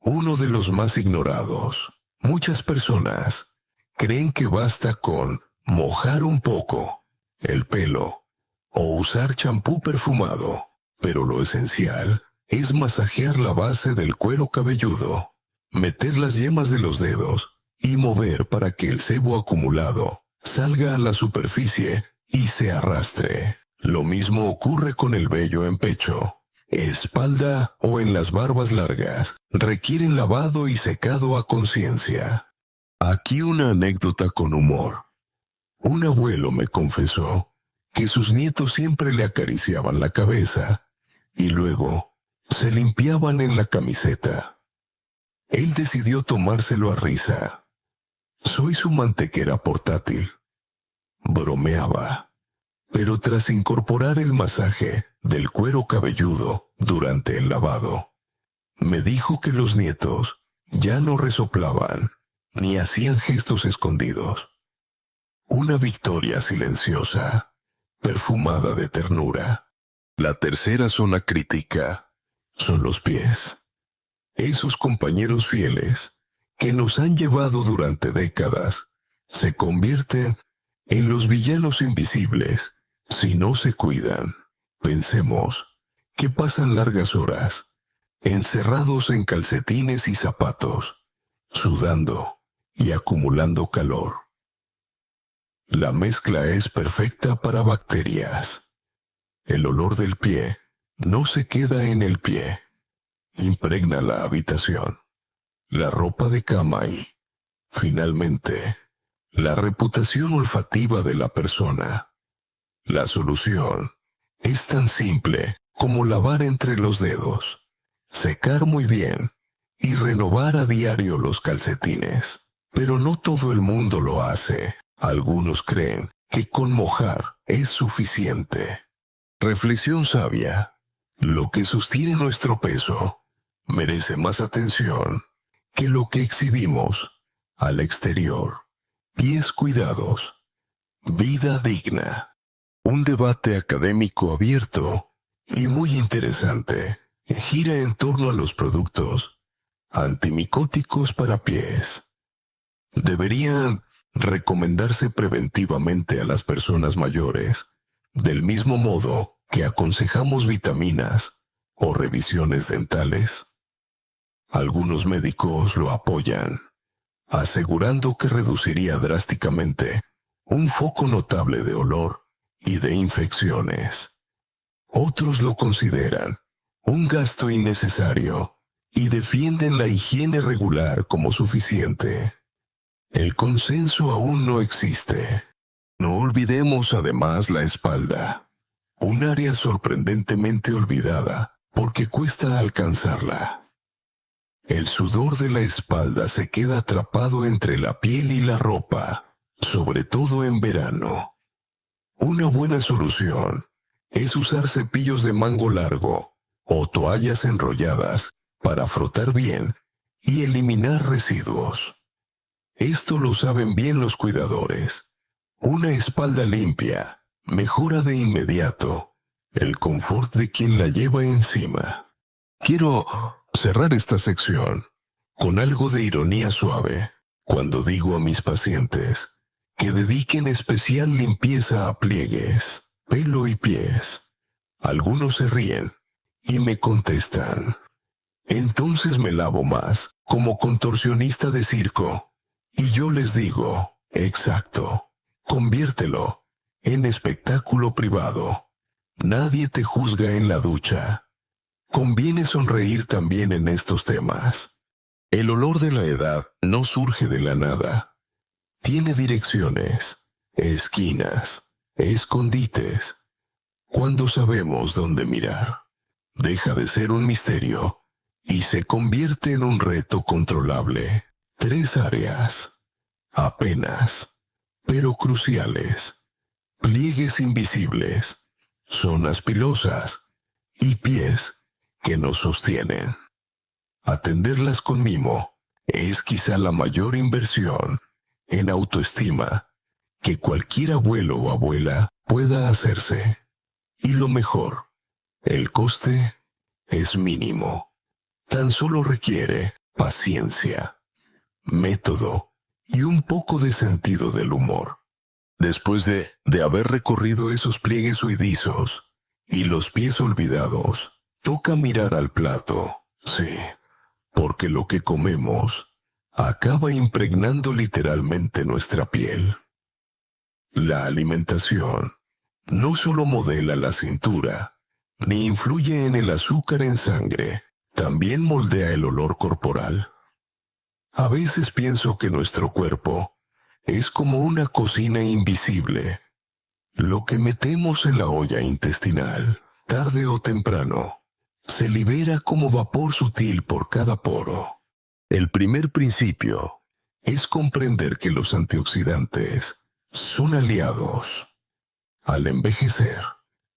uno de los más ignorados. Muchas personas creen que basta con mojar un poco el pelo o usar champú perfumado, pero lo esencial es masajear la base del cuero cabelludo, meter las yemas de los dedos y mover para que el sebo acumulado salga a la superficie y se arrastre. Lo mismo ocurre con el vello en pecho, espalda o en las barbas largas. Requieren lavado y secado a conciencia. Aquí una anécdota con humor. Un abuelo me confesó que sus nietos siempre le acariciaban la cabeza y luego se limpiaban en la camiseta. Él decidió tomárselo a risa. Soy su mantequera portátil. Bromeaba, pero tras incorporar el masaje del cuero cabelludo durante el lavado, me dijo que los nietos ya no resoplaban ni hacían gestos escondidos. Una victoria silenciosa, perfumada de ternura. La tercera zona crítica son los pies. Esos compañeros fieles que nos han llevado durante décadas se convierten en los villanos invisibles si no se cuidan. Pensemos que pasan largas horas encerrados en calcetines y zapatos, sudando y acumulando calor. La mezcla es perfecta para bacterias. El olor del pie no se queda en el pie. Impregna la habitación, la ropa de cama y, finalmente, la reputación olfativa de la persona. La solución es tan simple como lavar entre los dedos, secar muy bien y renovar a diario los calcetines. Pero no todo el mundo lo hace. Algunos creen que con mojar es suficiente. Reflexión sabia. Lo que sostiene nuestro peso merece más atención que lo que exhibimos al exterior. Pies cuidados. Vida digna. Un debate académico abierto y muy interesante gira en torno a los productos antimicóticos para pies. Deberían recomendarse preventivamente a las personas mayores, del mismo modo que aconsejamos vitaminas o revisiones dentales. Algunos médicos lo apoyan, asegurando que reduciría drásticamente un foco notable de olor y de infecciones. Otros lo consideran un gasto innecesario y defienden la higiene regular como suficiente. El consenso aún no existe. No olvidemos además la espalda, un área sorprendentemente olvidada porque cuesta alcanzarla. El sudor de la espalda se queda atrapado entre la piel y la ropa, sobre todo en verano. Una buena solución es usar cepillos de mango largo o toallas enrolladas para frotar bien y eliminar residuos. Esto lo saben bien los cuidadores. Una espalda limpia mejora de inmediato el confort de quien la lleva encima. Quiero cerrar esta sección con algo de ironía suave cuando digo a mis pacientes que dediquen especial limpieza a pliegues, pelo y pies. Algunos se ríen y me contestan: entonces me lavo más, como contorsionista de circo. Y yo les digo: exacto, conviértelo en espectáculo privado. Nadie te juzga en la ducha. Conviene sonreír también en estos temas. El olor de la edad no surge de la nada. Tiene direcciones, esquinas, escondites. Cuando sabemos dónde mirar, deja de ser un misterio y se convierte en un reto controlable. 3 áreas, apenas, pero cruciales: pliegues invisibles, zonas pilosas y pies que nos sostienen. Atenderlas con mimo es quizá la mayor inversión en autoestima que cualquier abuelo o abuela pueda hacerse. Y lo mejor, el coste es mínimo. Tan solo requiere paciencia, método y un poco de sentido del humor. Después de haber recorrido esos pliegues huidizos y los pies olvidados, toca mirar al plato, sí, porque lo que comemos acaba impregnando literalmente nuestra piel. La alimentación no solo modela la cintura, ni influye en el azúcar en sangre, también moldea el olor corporal. A veces pienso que nuestro cuerpo es como una cocina invisible. Lo que metemos en la olla intestinal, tarde o temprano, se libera como vapor sutil por cada poro. El primer principio es comprender que los antioxidantes son aliados. Al envejecer,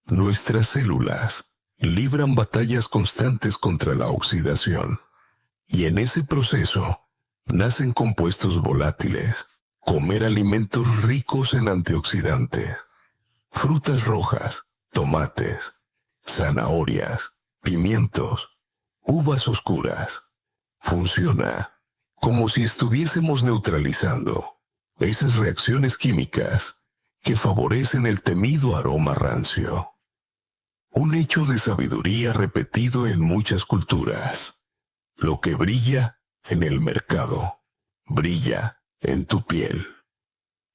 nuestras células libran batallas constantes contra la oxidación, y en ese proceso nacen compuestos volátiles. Comer alimentos ricos en antioxidantes, frutas rojas, tomates, zanahorias, pimientos, uvas oscuras, funciona como si estuviésemos neutralizando esas reacciones químicas que favorecen el temido aroma rancio. Un hecho de sabiduría repetido en muchas culturas. Lo que brilla en el mercado, brilla en tu piel.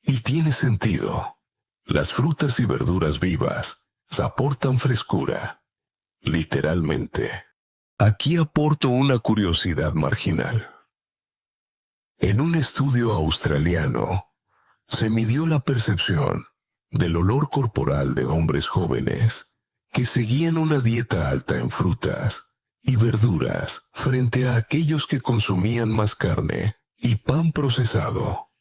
Y tiene sentido. Las frutas y verduras vivas aportan frescura. Literalmente. Aquí aporto una curiosidad marginal. En un estudio australiano, se midió la percepción del olor corporal de hombres jóvenes que seguían una dieta alta en frutas y verduras frente a aquellos que consumían más carne y pan procesado.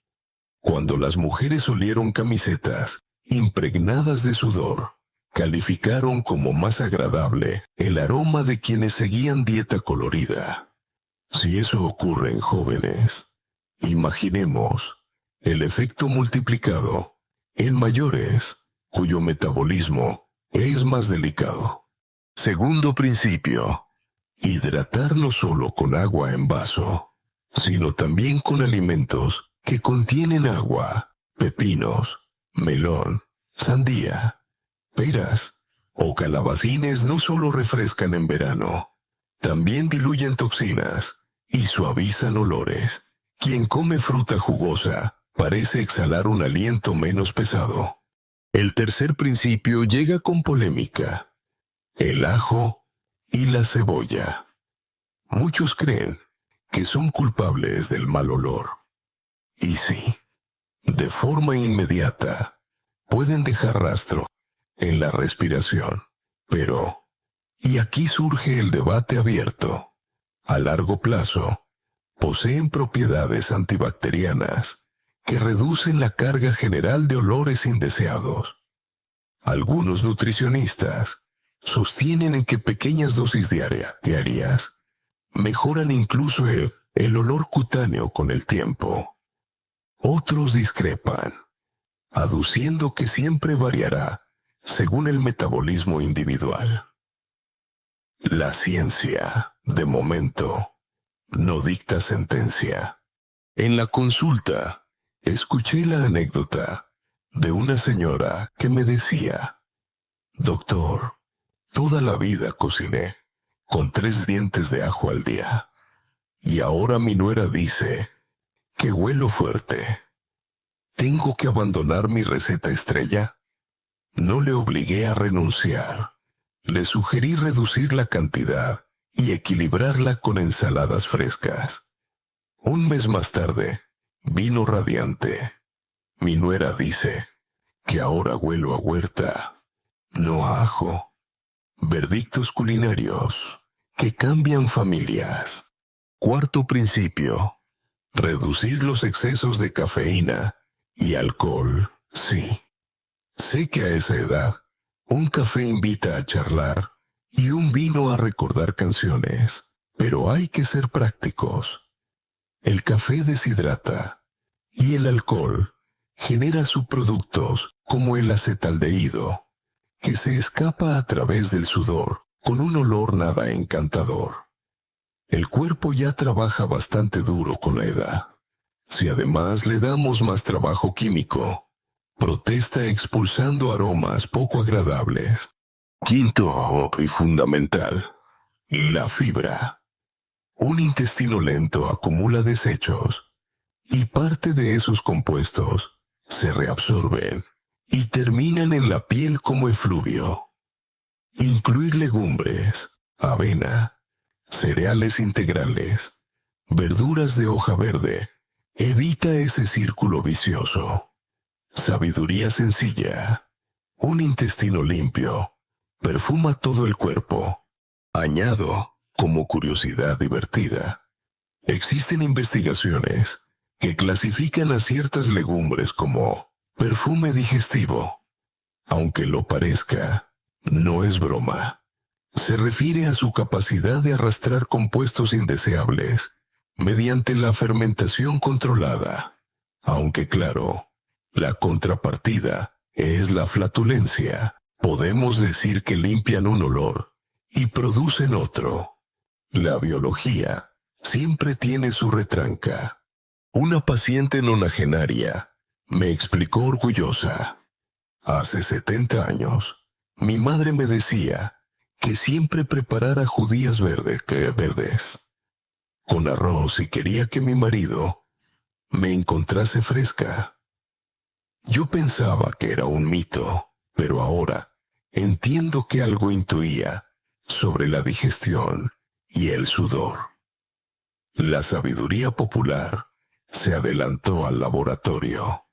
Cuando las mujeres olieron camisetas impregnadas de sudor, calificaron como más agradable el aroma de quienes seguían dieta colorida. Si eso ocurre en jóvenes, imaginemos el efecto multiplicado en mayores, cuyo metabolismo es más delicado. Segundo principio: hidratar no solo con agua en vaso, sino también con alimentos que contienen agua, pepinos, melón, sandía, peras o calabacines no solo refrescan en verano, también diluyen toxinas y suavizan olores. Quien come fruta jugosa parece exhalar un aliento menos pesado. El tercer principio llega con polémica: el ajo y la cebolla. Muchos creen que son culpables del mal olor. Y sí, de forma inmediata, pueden dejar rastro en la respiración. Pero, y aquí surge el debate abierto, a largo plazo, poseen propiedades antibacterianas que reducen la carga general de olores indeseados. Algunos nutricionistas sostienen en que pequeñas dosis diarias mejoran incluso el olor cutáneo con el tiempo. Otros discrepan, aduciendo que siempre variará según el metabolismo individual. La ciencia, de momento, no dicta sentencia. En la consulta, escuché la anécdota de una señora que me decía: doctor, toda la vida cociné con 3 dientes de ajo al día. Y ahora mi nuera dice que huelo fuerte. ¿Tengo que abandonar mi receta estrella? No le obligué a renunciar. Le sugerí reducir la cantidad y equilibrarla con ensaladas frescas. Un mes más tarde, vino radiante. Mi nuera dice que ahora huelo a huerta, no a ajo. Verdictos culinarios que cambian familias. Cuarto principio: reducir los excesos de cafeína y alcohol. Sí, sé que a esa edad, un café invita a charlar y un vino a recordar canciones, pero hay que ser prácticos. El café deshidrata y el alcohol genera subproductos como el acetaldehído, que se escapa a través del sudor con un olor nada encantador. El cuerpo ya trabaja bastante duro con la edad. Si además le damos más trabajo químico, protesta expulsando aromas poco agradables. Quinto y fundamental: la fibra. Un intestino lento acumula desechos y parte de esos compuestos se reabsorben y terminan en la piel como efluvio. Incluir legumbres, avena, cereales integrales, verduras de hoja verde, evita ese círculo vicioso. Sabiduría sencilla: un intestino limpio perfuma todo el cuerpo. Añado, como curiosidad divertida, existen investigaciones que clasifican a ciertas legumbres como perfume digestivo. Aunque lo parezca, no es broma. Se refiere a su capacidad de arrastrar compuestos indeseables mediante la fermentación controlada. Aunque claro, la contrapartida es la flatulencia. Podemos decir que limpian un olor y producen otro. La biología siempre tiene su retranca. Una paciente nonagenaria me explicó orgullosa: hace 70 años, mi madre me decía que siempre preparara judías verdes con arroz y quería que mi marido me encontrase fresca. Yo pensaba que era un mito, pero ahora entiendo que algo intuía sobre la digestión y el sudor. La sabiduría popular se adelantó al laboratorio.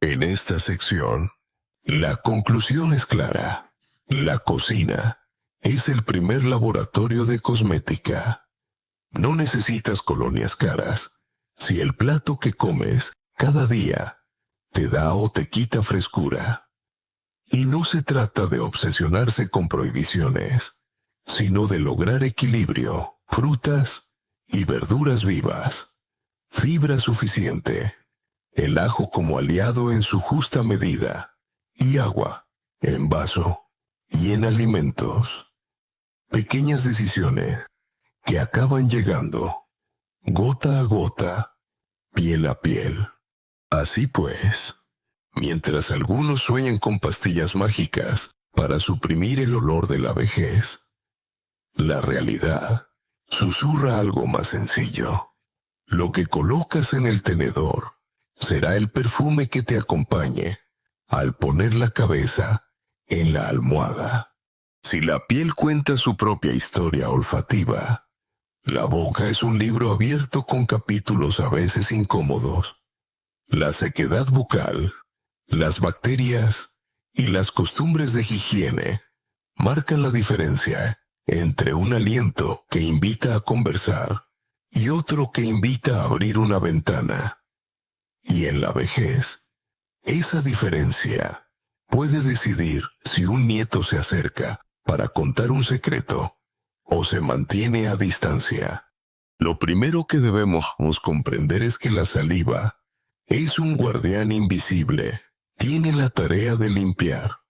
En esta sección, la conclusión es clara. La cocina es el primer laboratorio de cosmética. No necesitas colonias caras si el plato que comes cada día te da o te quita frescura. Y no se trata de obsesionarse con prohibiciones, sino de lograr equilibrio, frutas y verduras vivas, fibra suficiente, el ajo como aliado en su justa medida, y agua, en vaso y en alimentos. Pequeñas decisiones que acaban llegando, gota a gota, piel a piel. Así pues, mientras algunos sueñan con pastillas mágicas para suprimir el olor de la vejez, la realidad susurra algo más sencillo. Lo que colocas en el tenedor será el perfume que te acompañe al poner la cabeza en la almohada. Si la piel cuenta su propia historia olfativa, la boca es un libro abierto con capítulos a veces incómodos. La sequedad bucal, las bacterias y las costumbres de higiene marcan la diferencia entre un aliento que invita a conversar y otro que invita a abrir una ventana. Y en la vejez, esa diferencia puede decidir si un nieto se acerca para contar un secreto o se mantiene a distancia. Lo primero que debemos comprender es que la saliva es un guardián invisible. Tiene la tarea de limpiar,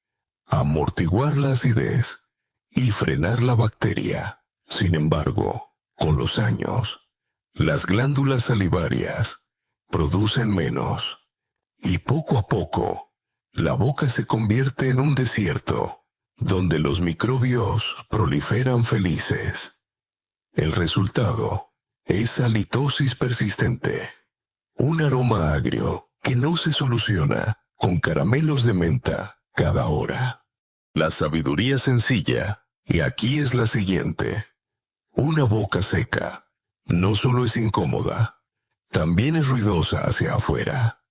amortiguar la acidez y frenar la bacteria. Sin embargo, con los años, las glándulas salivarias producen menos y poco a poco, la boca se convierte en un desierto donde los microbios proliferan felices. El resultado es halitosis persistente, un aroma agrio que no se soluciona con caramelos de menta cada hora. La sabiduría sencilla, y aquí es la siguiente. Una boca seca no solo es incómoda, también es ruidosa hacia afuera.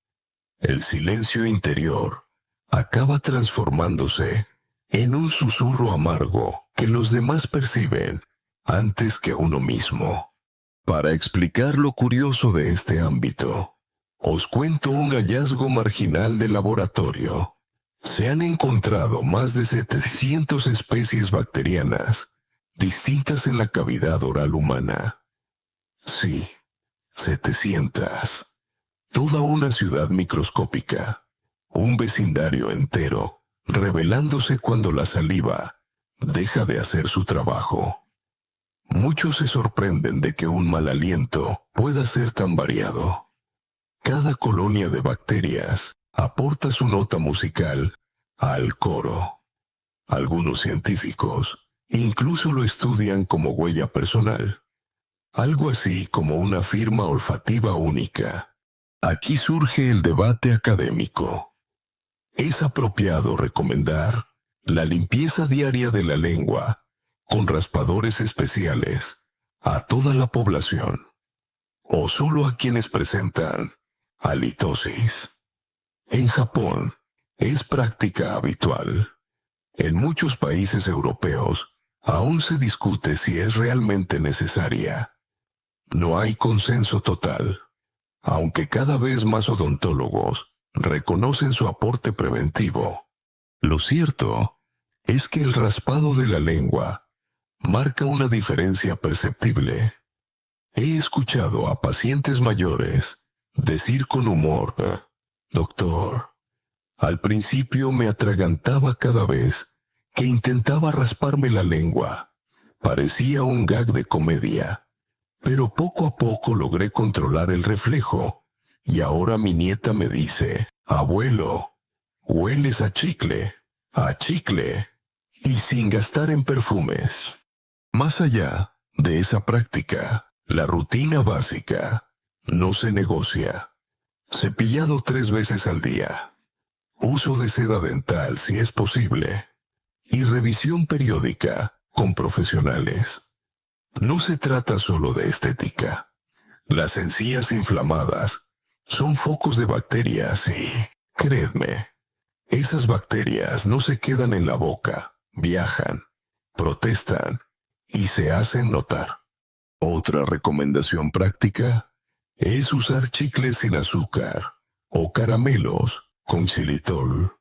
El silencio interior acaba transformándose en un susurro amargo que los demás perciben antes que uno mismo. Para explicar lo curioso de este ámbito, os cuento un hallazgo marginal de laboratorio. Se han encontrado más de 700 especies bacterianas distintas en la cavidad oral humana. Sí, 700. Toda una ciudad microscópica, un vecindario entero, revelándose cuando la saliva deja de hacer su trabajo. Muchos se sorprenden de que un mal aliento pueda ser tan variado. Cada colonia de bacterias aporta su nota musical al coro. Algunos científicos incluso lo estudian como huella personal, algo así como una firma olfativa única. Aquí surge el debate académico. ¿Es apropiado recomendar la limpieza diaria de la lengua con raspadores especiales a toda la población, o solo a quienes presentan halitosis? En Japón es práctica habitual. En muchos países europeos aún se discute si es realmente necesaria. No hay consenso total, aunque cada vez más odontólogos reconocen su aporte preventivo. Lo cierto es que el raspado de la lengua marca una diferencia perceptible. He escuchado a pacientes mayores decir con humor: «Doctor, al principio me atragantaba cada vez que intentaba rasparme la lengua. Parecía un gag de comedia, pero poco a poco logré controlar el reflejo, y ahora mi nieta me dice: abuelo, hueles a chicle, y sin gastar en perfumes». Más allá de esa práctica, la rutina básica no se negocia. Cepillado 3 veces al día, uso de seda dental si es posible, y revisión periódica con profesionales. No se trata solo de estética. Las encías inflamadas son focos de bacterias y, créedme, esas bacterias no se quedan en la boca, viajan, protestan y se hacen notar. Otra recomendación práctica es usar chicles sin azúcar o caramelos con xilitol.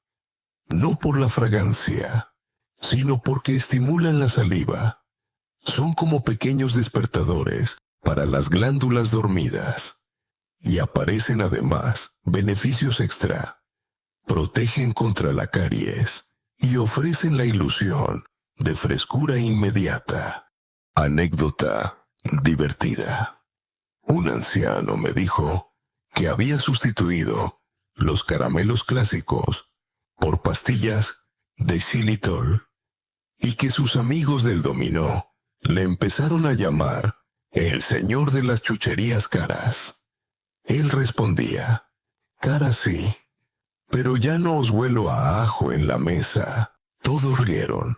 No por la fragancia, sino porque estimulan la saliva. Son como pequeños despertadores para las glándulas dormidas. Y aparecen además beneficios extra. Protegen contra la caries y ofrecen la ilusión de frescura inmediata. Anécdota divertida. Un anciano me dijo que había sustituido los caramelos clásicos por pastillas de xilitol y que sus amigos del dominó le empezaron a llamar el señor de las chucherías caras. Él respondía, caras sí, pero ya no os huelo a ajo en la mesa. Todos rieron,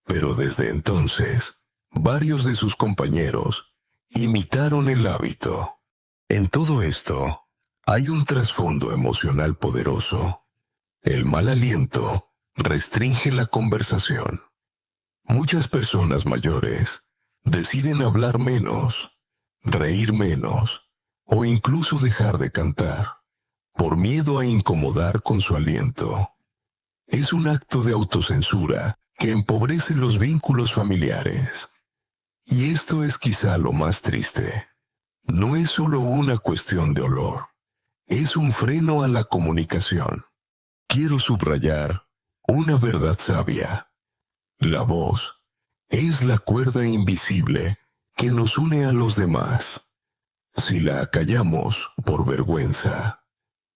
pero desde entonces varios de sus compañeros imitaron el hábito. En todo esto hay un trasfondo emocional poderoso. El mal aliento restringe la conversación. Muchas personas mayores deciden hablar menos, reír menos o incluso dejar de cantar por miedo a incomodar con su aliento. Es un acto de autocensura que empobrece los vínculos familiares. Y esto es quizá lo más triste. No es solo una cuestión de olor, es un freno a la comunicación. Quiero subrayar una verdad sabia. La voz es la cuerda invisible que nos une a los demás. Si la acallamos por vergüenza,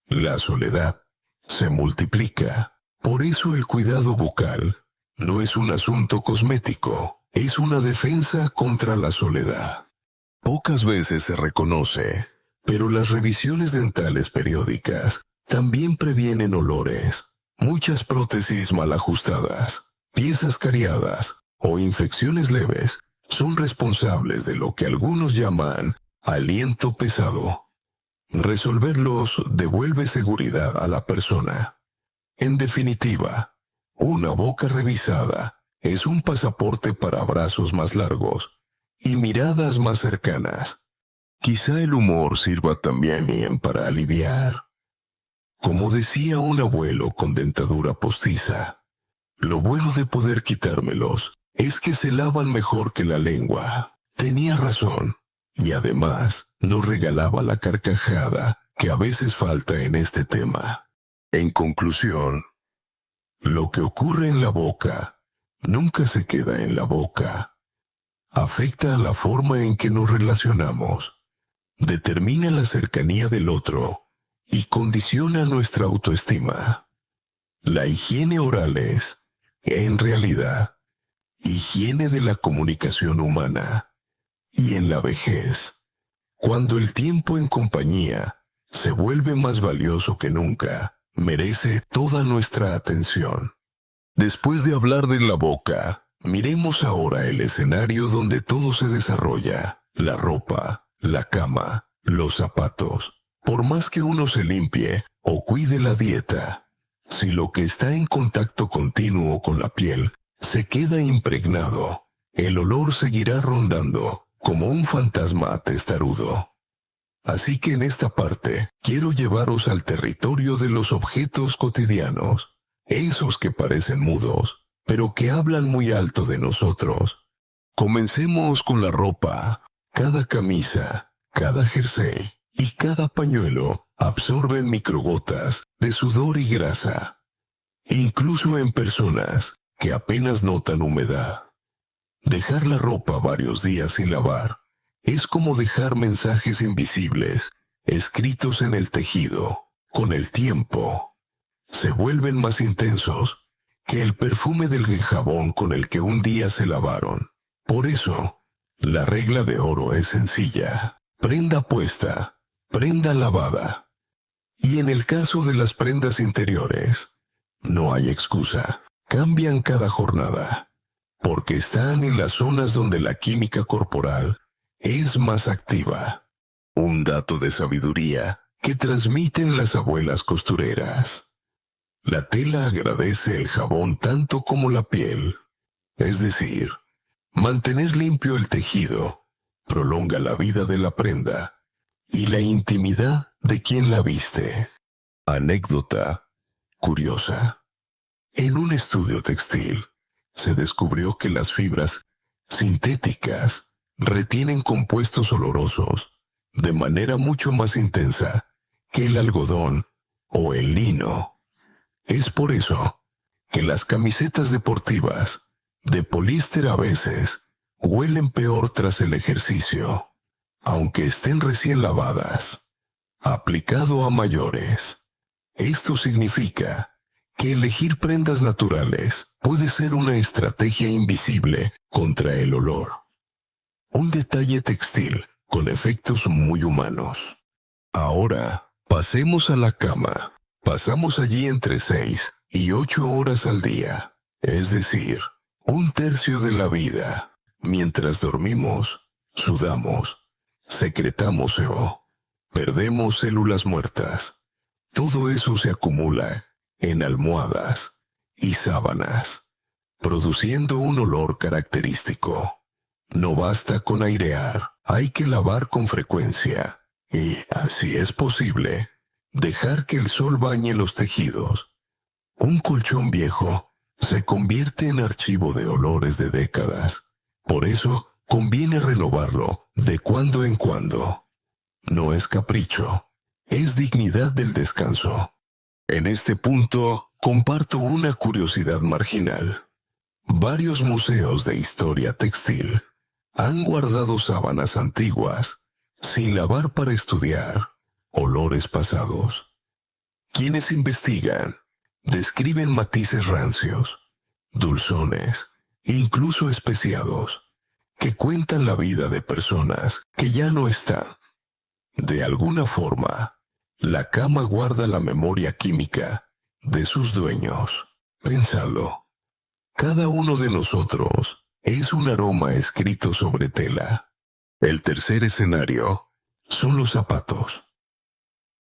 la soledad se multiplica. Por eso el cuidado bucal no es un asunto cosmético, es una defensa contra la soledad. Pocas veces se reconoce, pero las revisiones dentales periódicas también previenen olores. Muchas prótesis mal ajustadas, piezas cariadas o infecciones leves son responsables de lo que algunos llaman aliento pesado. Resolverlos devuelve seguridad a la persona. En definitiva, una boca revisada es un pasaporte para abrazos más largos y miradas más cercanas. Quizá el humor sirva también bien para aliviar. Como decía un abuelo con dentadura postiza, lo bueno de poder quitármelos es que se lavan mejor que la lengua. Tenía razón, y además nos regalaba la carcajada que a veces falta en este tema. En conclusión, lo que ocurre en la boca nunca se queda en la boca. Afecta a la forma en que nos relacionamos, determina la cercanía del otro y condiciona nuestra autoestima. La higiene oral es, en realidad, higiene de la comunicación humana. Y en la vejez, cuando el tiempo en compañía se vuelve más valioso que nunca, merece toda nuestra atención. Después de hablar de la boca, miremos ahora el escenario donde todo se desarrolla: la ropa, la cama, los zapatos. Por más que uno se limpie o cuide la dieta, si lo que está en contacto continuo con la piel se queda impregnado, el olor seguirá rondando como un fantasma testarudo. Así que en esta parte quiero llevaros al territorio de los objetos cotidianos, esos que parecen mudos, pero que hablan muy alto de nosotros. Comencemos con la ropa. Cada camisa, cada jersey y cada pañuelo absorben microgotas de sudor y grasa, incluso en personas que apenas notan humedad. Dejar la ropa varios días sin lavar es como dejar mensajes invisibles escritos en el tejido. Con el tiempo, se vuelven más intensos que el perfume del jabón con el que un día se lavaron. Por eso, la regla de oro es sencilla: prenda puesta, prenda lavada. Y en el caso de las prendas interiores, No hay excusa. Cambian cada jornada, porque están en las zonas donde la química corporal es más activa. Un dato de sabiduría que transmiten las abuelas costureras. La tela agradece el jabón tanto como la piel. Es decir, mantener limpio el tejido prolonga la vida de la prenda y la intimidad de quien la viste. Anécdota curiosa. En un estudio textil, se descubrió que las fibras sintéticas retienen compuestos olorosos de manera mucho más intensa que el algodón o el lino. Es por eso que las camisetas deportivas de poliéster a veces huelen peor tras el ejercicio, aunque estén recién lavadas. Aplicado a mayores, esto significa que elegir prendas naturales puede ser una estrategia invisible contra el olor. Un detalle textil con efectos muy humanos. Ahora, pasemos a la cama. Pasamos allí entre 6 y 8 horas al día, es decir, un tercio de la vida. Mientras dormimos, sudamos, secretamos sebo, perdemos células muertas. Todo eso se acumula en almohadas y sábanas, produciendo un olor característico. No basta con airear, hay que lavar con frecuencia y, si es posible, dejar que el sol bañe los tejidos. Un colchón viejo se convierte en archivo de olores de décadas. Por eso, conviene renovarlo de cuando en cuando. No es capricho, es dignidad del descanso. En este punto, comparto una curiosidad marginal. Varios museos de historia textil han guardado sábanas antiguas, sin lavar para estudiar olores pasados. Quienes investigan, describen matices rancios, dulzones, incluso especiados, que cuentan la vida de personas que ya no están. De alguna forma, la cama guarda la memoria química de sus dueños. Pensadlo. Cada uno de nosotros es un aroma escrito sobre tela. El tercer escenario son los zapatos.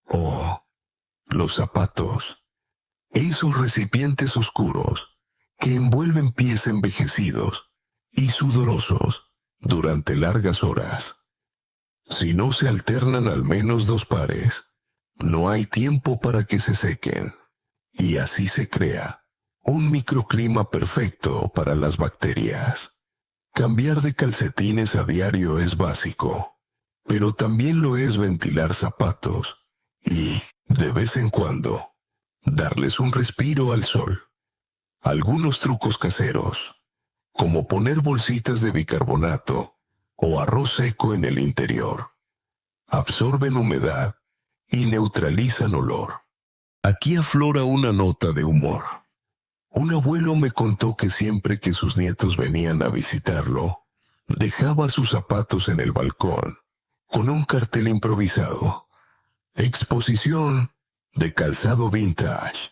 Oh, los zapatos. Esos recipientes oscuros que envuelven pies envejecidos y sudorosos durante largas horas. Si no se alternan al menos 2 pares, no hay tiempo para que se sequen. Y así se crea un microclima perfecto para las bacterias. Cambiar de calcetines a diario es básico, pero también lo es ventilar zapatos y, de vez en cuando, darles un respiro al sol. Algunos trucos caseros, como poner bolsitas de bicarbonato o arroz seco en el interior, absorben humedad y neutralizan olor. Aquí aflora una nota de humor. Un abuelo me contó que siempre que sus nietos venían a visitarlo, dejaba sus zapatos en el balcón, con un cartel improvisado. Exposición de calzado vintage.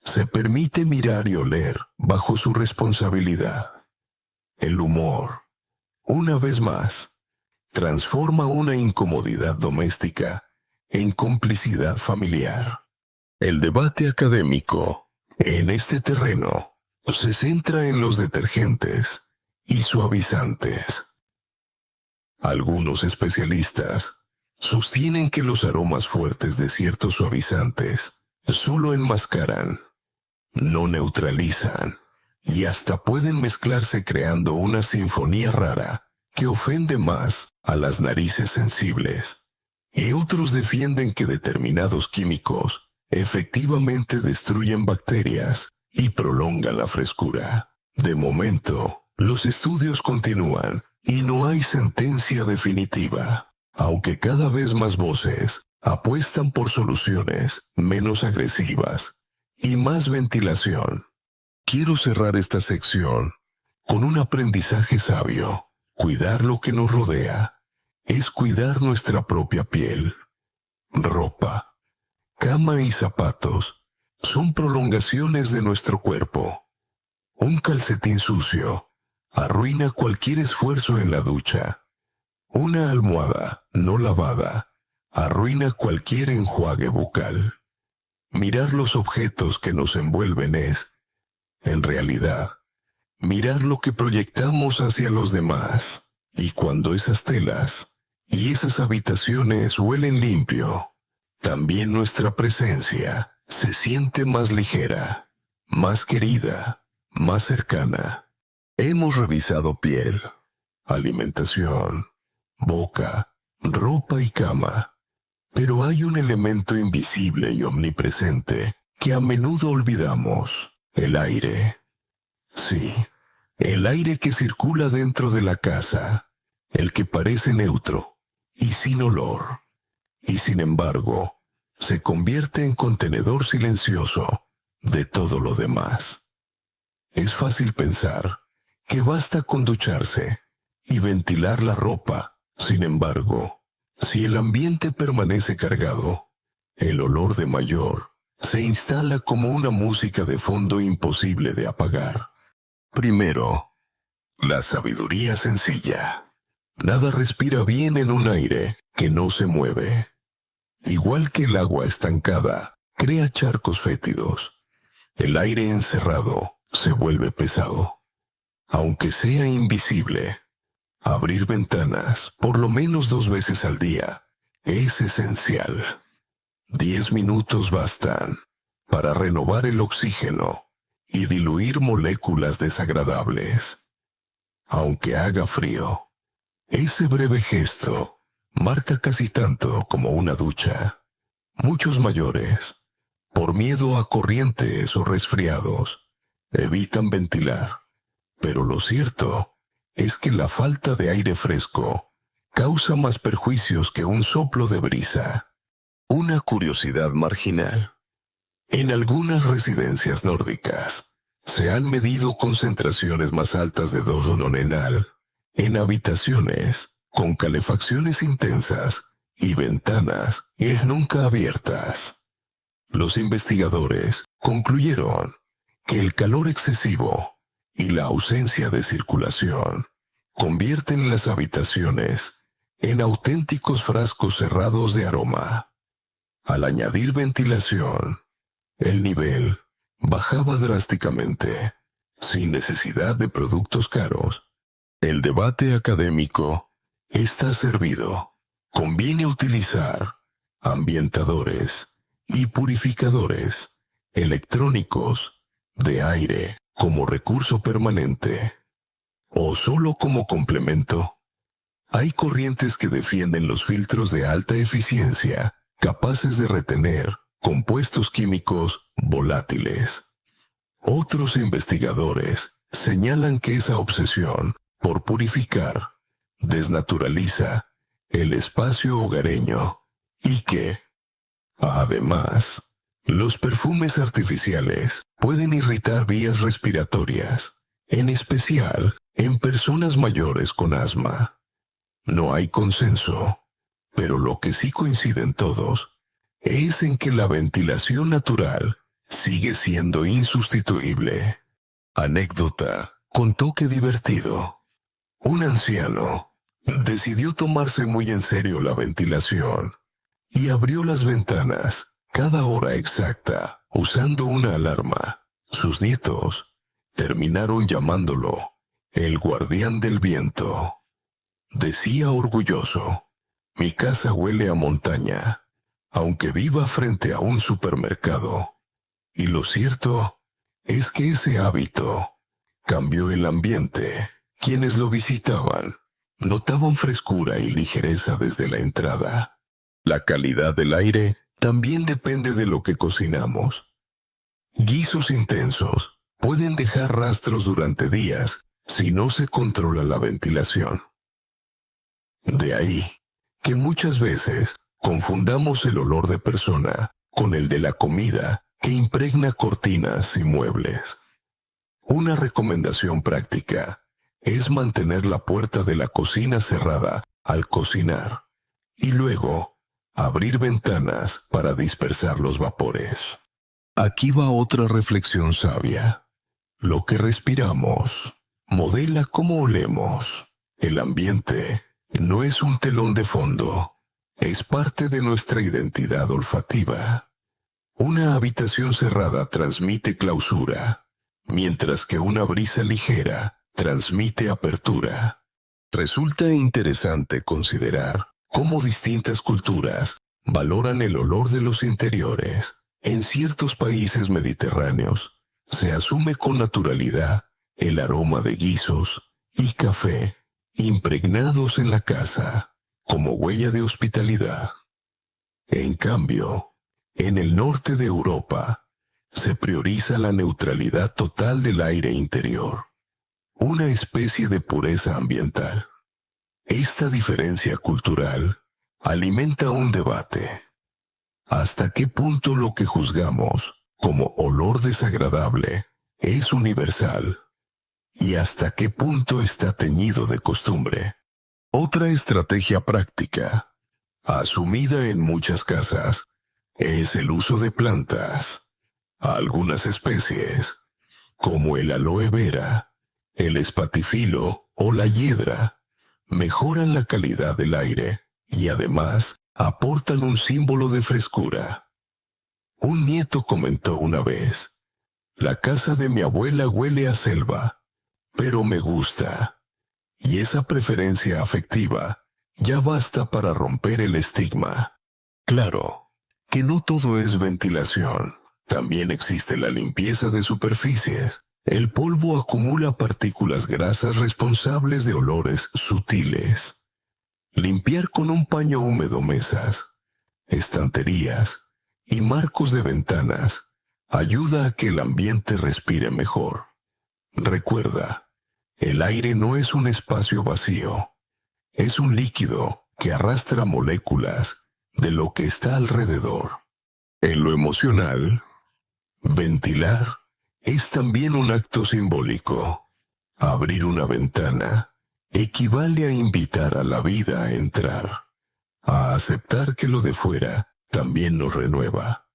Se permite mirar y oler bajo su responsabilidad. El humor, una vez más, transforma una incomodidad doméstica en complicidad familiar. El debate académico en este terreno se centra en los detergentes y suavizantes. Algunos especialistas sostienen que los aromas fuertes de ciertos suavizantes solo enmascaran, no neutralizan, y hasta pueden mezclarse creando una sinfonía rara que ofende más a las narices sensibles. Y otros defienden que determinados químicos efectivamente destruyen bacterias y prolongan la frescura. De momento, los estudios continúan y no hay sentencia definitiva, aunque cada vez más voces apuestan por soluciones menos agresivas y más ventilación. Quiero cerrar esta sección con un aprendizaje sabio. Cuidar lo que nos rodea es cuidar nuestra propia piel. Ropa, cama y zapatos son prolongaciones de nuestro cuerpo. Un calcetín sucio arruina cualquier esfuerzo en la ducha. Una almohada no lavada arruina cualquier enjuague bucal. Mirar los objetos que nos envuelven es, en realidad, mirar lo que proyectamos hacia los demás. Y cuando esas telas y esas habitaciones huelen limpio, también nuestra presencia se siente más ligera, más querida, más cercana. Hemos revisado piel, alimentación, boca, ropa y cama, pero hay un elemento invisible y omnipresente que a menudo olvidamos: el aire. Sí, el aire que circula dentro de la casa, el que parece neutro y sin olor, y sin embargo, se convierte en contenedor silencioso de todo lo demás. Es fácil pensar que basta con ducharse y ventilar la ropa. Sin embargo, si el ambiente permanece cargado, el olor de mayor se instala como una música de fondo imposible de apagar. Primero, la sabiduría sencilla. Nada respira bien en un aire que no se mueve. Igual que el agua estancada crea charcos fétidos, el aire encerrado se vuelve pesado. Aunque sea invisible, abrir ventanas por lo menos 2 veces al día es esencial. 10 minutos bastan para renovar el oxígeno y diluir moléculas desagradables. Aunque haga frío, ese breve gesto marca casi tanto como una ducha. Muchos mayores, por miedo a corrientes o resfriados, evitan ventilar, pero lo cierto es que la falta de aire fresco causa más perjuicios que un soplo de brisa. Una curiosidad marginal. En algunas residencias nórdicas se han medido concentraciones más altas de dodononenal en habitaciones con calefacciones intensas y ventanas nunca abiertas. Los investigadores concluyeron que el calor excesivo y la ausencia de circulación convierten las habitaciones en auténticos frascos cerrados de aroma. Al añadir ventilación, el nivel bajaba drásticamente, sin necesidad de productos caros. El debate académico está servido. Conviene utilizar ambientadores y purificadores electrónicos de aire como recurso permanente o solo como complemento. Hay corrientes que defienden los filtros de alta eficiencia capaces de retener compuestos químicos volátiles. Otros investigadores señalan que esa obsesión por purificar desnaturaliza el espacio hogareño y que, además, los perfumes artificiales pueden irritar vías respiratorias, en especial en personas mayores con asma. No hay consenso, pero lo que sí coinciden todos es en que la ventilación natural sigue siendo insustituible. Anécdota con toque divertido. Un anciano decidió tomarse muy en serio la ventilación y abrió las ventanas cada hora exacta usando una alarma. Sus nietos terminaron llamándolo el guardián del viento. Decía orgulloso: mi casa huele a montaña, aunque viva frente a un supermercado. Y lo cierto es que ese hábito cambió el ambiente. Quienes lo visitaban notaban frescura y ligereza desde la entrada. La calidad del aire también depende de lo que cocinamos. Guisos intensos pueden dejar rastros durante días si no se controla la ventilación. De ahí que muchas veces confundamos el olor de persona con el de la comida que impregna cortinas y muebles. Una recomendación práctica es mantener la puerta de la cocina cerrada al cocinar y luego abrir ventanas para dispersar los vapores. Aquí va otra reflexión sabia. Lo que respiramos modela cómo olemos. El ambiente no es un telón de fondo, es parte de nuestra identidad olfativa. Una habitación cerrada transmite clausura, mientras que una brisa ligera transmite apertura. Resulta interesante considerar cómo distintas culturas valoran el olor de los interiores. En ciertos países mediterráneos se asume con naturalidad el aroma de guisos y café impregnados en la casa como huella de hospitalidad. En cambio, en el norte de Europa se prioriza la neutralidad total del aire interior, una especie de pureza ambiental. Esta diferencia cultural alimenta un debate. ¿Hasta qué punto lo que juzgamos como olor desagradable es universal? ¿Y hasta qué punto está teñido de costumbre? Otra estrategia práctica, asumida en muchas casas, es el uso de plantas. Algunas especies, como el aloe vera, el espatifilo o la hiedra, mejoran la calidad del aire y además aportan un símbolo de frescura. Un nieto comentó una vez: «La casa de mi abuela huele a selva, pero me gusta». Y esa preferencia afectiva ya basta para romper el estigma. Claro, que no todo es ventilación. También existe la limpieza de superficies. El polvo acumula partículas grasas responsables de olores sutiles. Limpiar con un paño húmedo mesas, estanterías y marcos de ventanas ayuda a que el ambiente respire mejor. Recuerda, el aire no es un espacio vacío, es un líquido que arrastra moléculas de lo que está alrededor. En lo emocional, ventilar es también un acto simbólico. Abrir una ventana equivale a invitar a la vida a entrar, a aceptar que lo de fuera también nos renueva.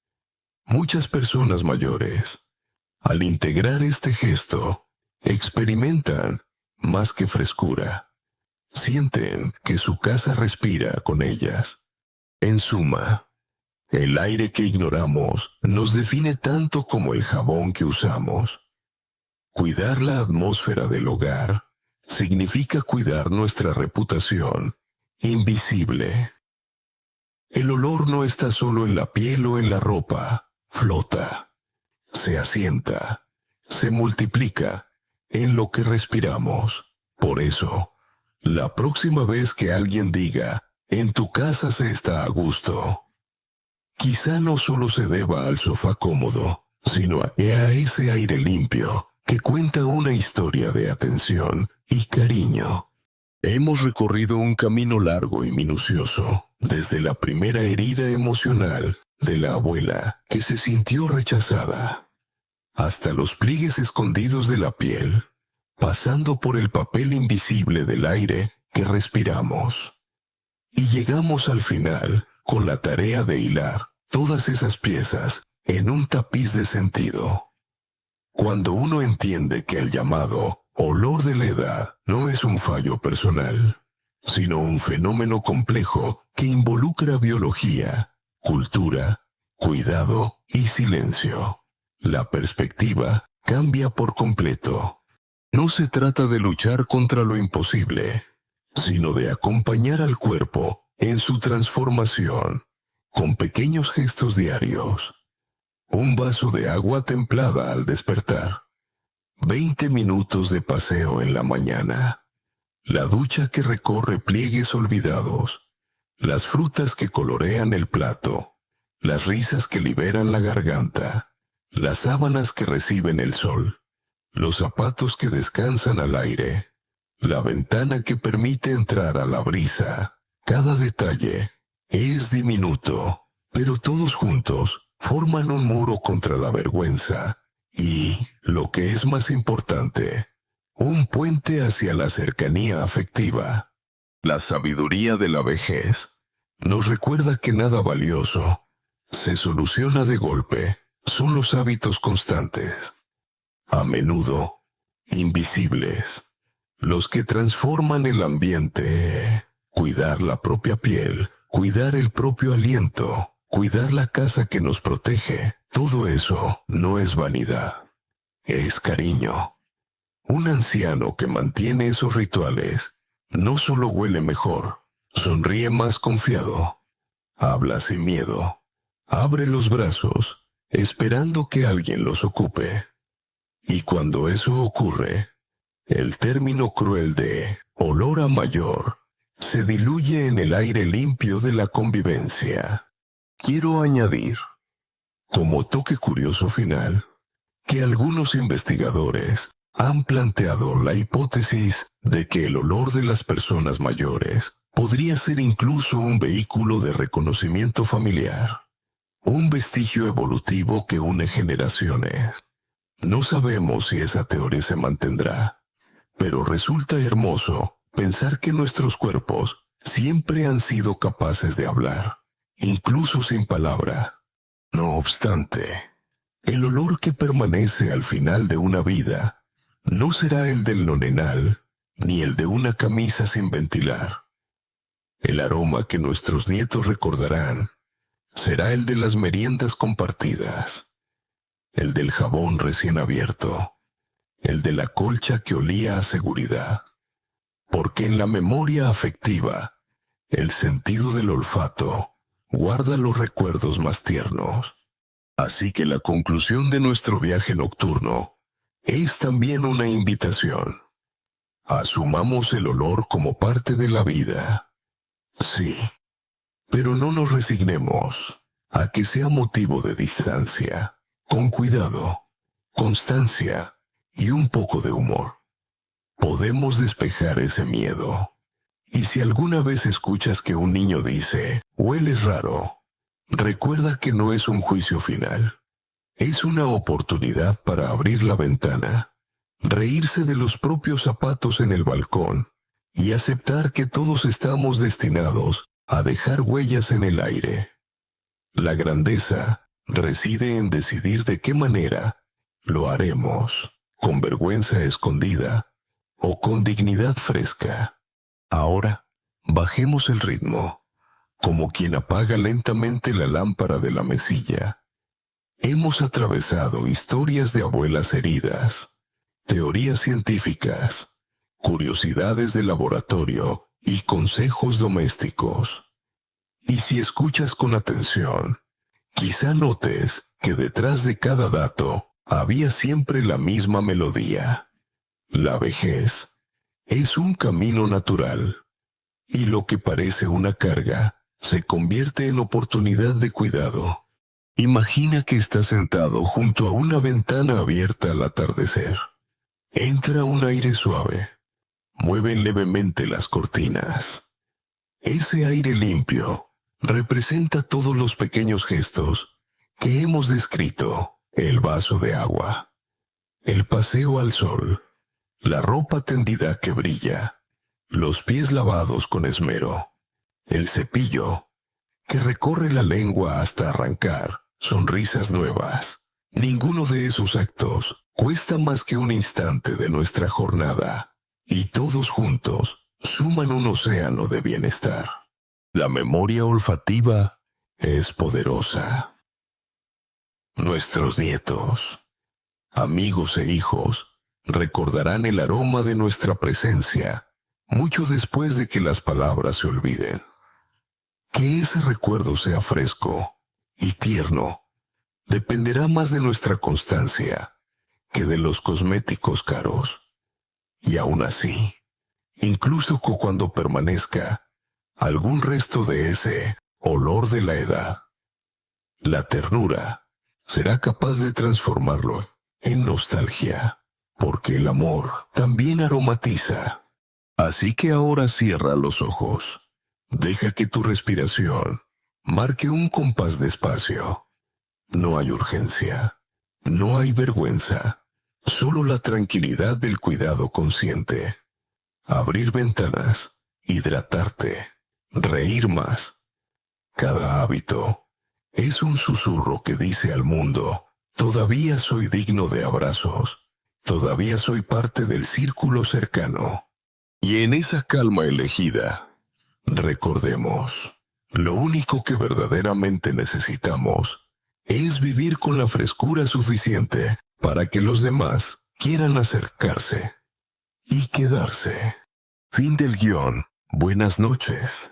Muchas personas mayores, al integrar este gesto, experimentan más que frescura. Sienten que su casa respira con ellas. En suma, el aire que ignoramos nos define tanto como el jabón que usamos. Cuidar la atmósfera del hogar significa cuidar nuestra reputación invisible. El olor no está solo en la piel o en la ropa, flota, se asienta, se multiplica en lo que respiramos. Por eso, la próxima vez que alguien diga, «En tu casa se está a gusto», quizá no solo se deba al sofá cómodo, sino a ese aire limpio que cuenta una historia de atención y cariño. Hemos recorrido un camino largo y minucioso, desde la primera herida emocional de la abuela que se sintió rechazada, hasta los pliegues escondidos de la piel, pasando por el papel invisible del aire que respiramos. Y llegamos al final con la tarea de hilar todas esas piezas en un tapiz de sentido. Cuando uno entiende que el llamado olor de la edad no es un fallo personal, sino un fenómeno complejo que involucra biología, cultura, cuidado y silencio, la perspectiva cambia por completo. No se trata de luchar contra lo imposible, sino de acompañar al cuerpo en su transformación, con pequeños gestos diarios. Un vaso de agua templada al despertar, 20 minutos de paseo en la mañana, la ducha que recorre pliegues olvidados, las frutas que colorean el plato, las risas que liberan la garganta, las sábanas que reciben el sol, los zapatos que descansan al aire, la ventana que permite entrar a la brisa. Cada detalle es diminuto, pero todos juntos forman un muro contra la vergüenza y, lo que es más importante, un puente hacia la cercanía afectiva. La sabiduría de la vejez nos recuerda que nada valioso se soluciona de golpe, son los hábitos constantes, a menudo invisibles, los que transforman el ambiente. Cuidar la propia piel, cuidar el propio aliento, cuidar la casa que nos protege. Todo eso no es vanidad, es cariño. Un anciano que mantiene esos rituales no solo huele mejor, sonríe más confiado, habla sin miedo, abre los brazos, esperando que alguien los ocupe. Y cuando eso ocurre, el término cruel de olor a mayor se diluye en el aire limpio de la convivencia. Quiero añadir, como toque curioso final, que algunos investigadores han planteado la hipótesis de que el olor de las personas mayores podría ser incluso un vehículo de reconocimiento familiar, un vestigio evolutivo que une generaciones. No sabemos si esa teoría se mantendrá, pero resulta hermoso pensar que nuestros cuerpos siempre han sido capaces de hablar, incluso sin palabra. No obstante, el olor que permanece al final de una vida no será el del nonenal, ni el de una camisa sin ventilar. El aroma que nuestros nietos recordarán será el de las meriendas compartidas, el del jabón recién abierto, el de la colcha que olía a seguridad. Porque en la memoria afectiva, el sentido del olfato guarda los recuerdos más tiernos. Así que la conclusión de nuestro viaje nocturno es también una invitación. Asumamos el olor como parte de la vida. Sí, pero no nos resignemos a que sea motivo de distancia. Con cuidado, constancia y un poco de humor, podemos despejar ese miedo. Y si alguna vez escuchas que un niño dice, hueles raro, recuerda que no es un juicio final. Es una oportunidad para abrir la ventana, reírse de los propios zapatos en el balcón y aceptar que todos estamos destinados a dejar huellas en el aire. La grandeza reside en decidir de qué manera lo haremos, con vergüenza escondida o con dignidad fresca. Ahora, bajemos el ritmo, como quien apaga lentamente la lámpara de la mesilla. Hemos atravesado historias de abuelas heridas, teorías científicas, curiosidades de laboratorio y consejos domésticos. Y si escuchas con atención, quizá notes que detrás de cada dato había siempre la misma melodía. La vejez es un camino natural, y lo que parece una carga se convierte en oportunidad de cuidado. Imagina que estás sentado junto a una ventana abierta al atardecer. Entra un aire suave. Mueven levemente las cortinas. Ese aire limpio representa todos los pequeños gestos que hemos descrito: el vaso de agua, el paseo al sol, la ropa tendida que brilla, los pies lavados con esmero, el cepillo que recorre la lengua hasta arrancar sonrisas nuevas. Ninguno de esos actos cuesta más que un instante de nuestra jornada, y todos juntos suman un océano de bienestar. La memoria olfativa es poderosa. Nuestros nietos, amigos e hijos recordarán el aroma de nuestra presencia mucho después de que las palabras se olviden. Que ese recuerdo sea fresco y tierno dependerá más de nuestra constancia que de los cosméticos caros. Y aún así, incluso cuando permanezca algún resto de ese olor de la edad, la ternura será capaz de transformarlo en nostalgia, porque el amor también aromatiza. Así que ahora cierra los ojos. Deja que tu respiración marque un compás despacio. No hay urgencia, no hay vergüenza, solo la tranquilidad del cuidado consciente. Abrir ventanas, hidratarte, reír más. Cada hábito es un susurro que dice al mundo Todavía soy digno de abrazos. Todavía soy parte del círculo cercano. Y en esa calma elegida, recordemos, lo único que verdaderamente necesitamos es vivir con la frescura suficiente para que los demás quieran acercarse y quedarse. Fin del guión. Buenas noches.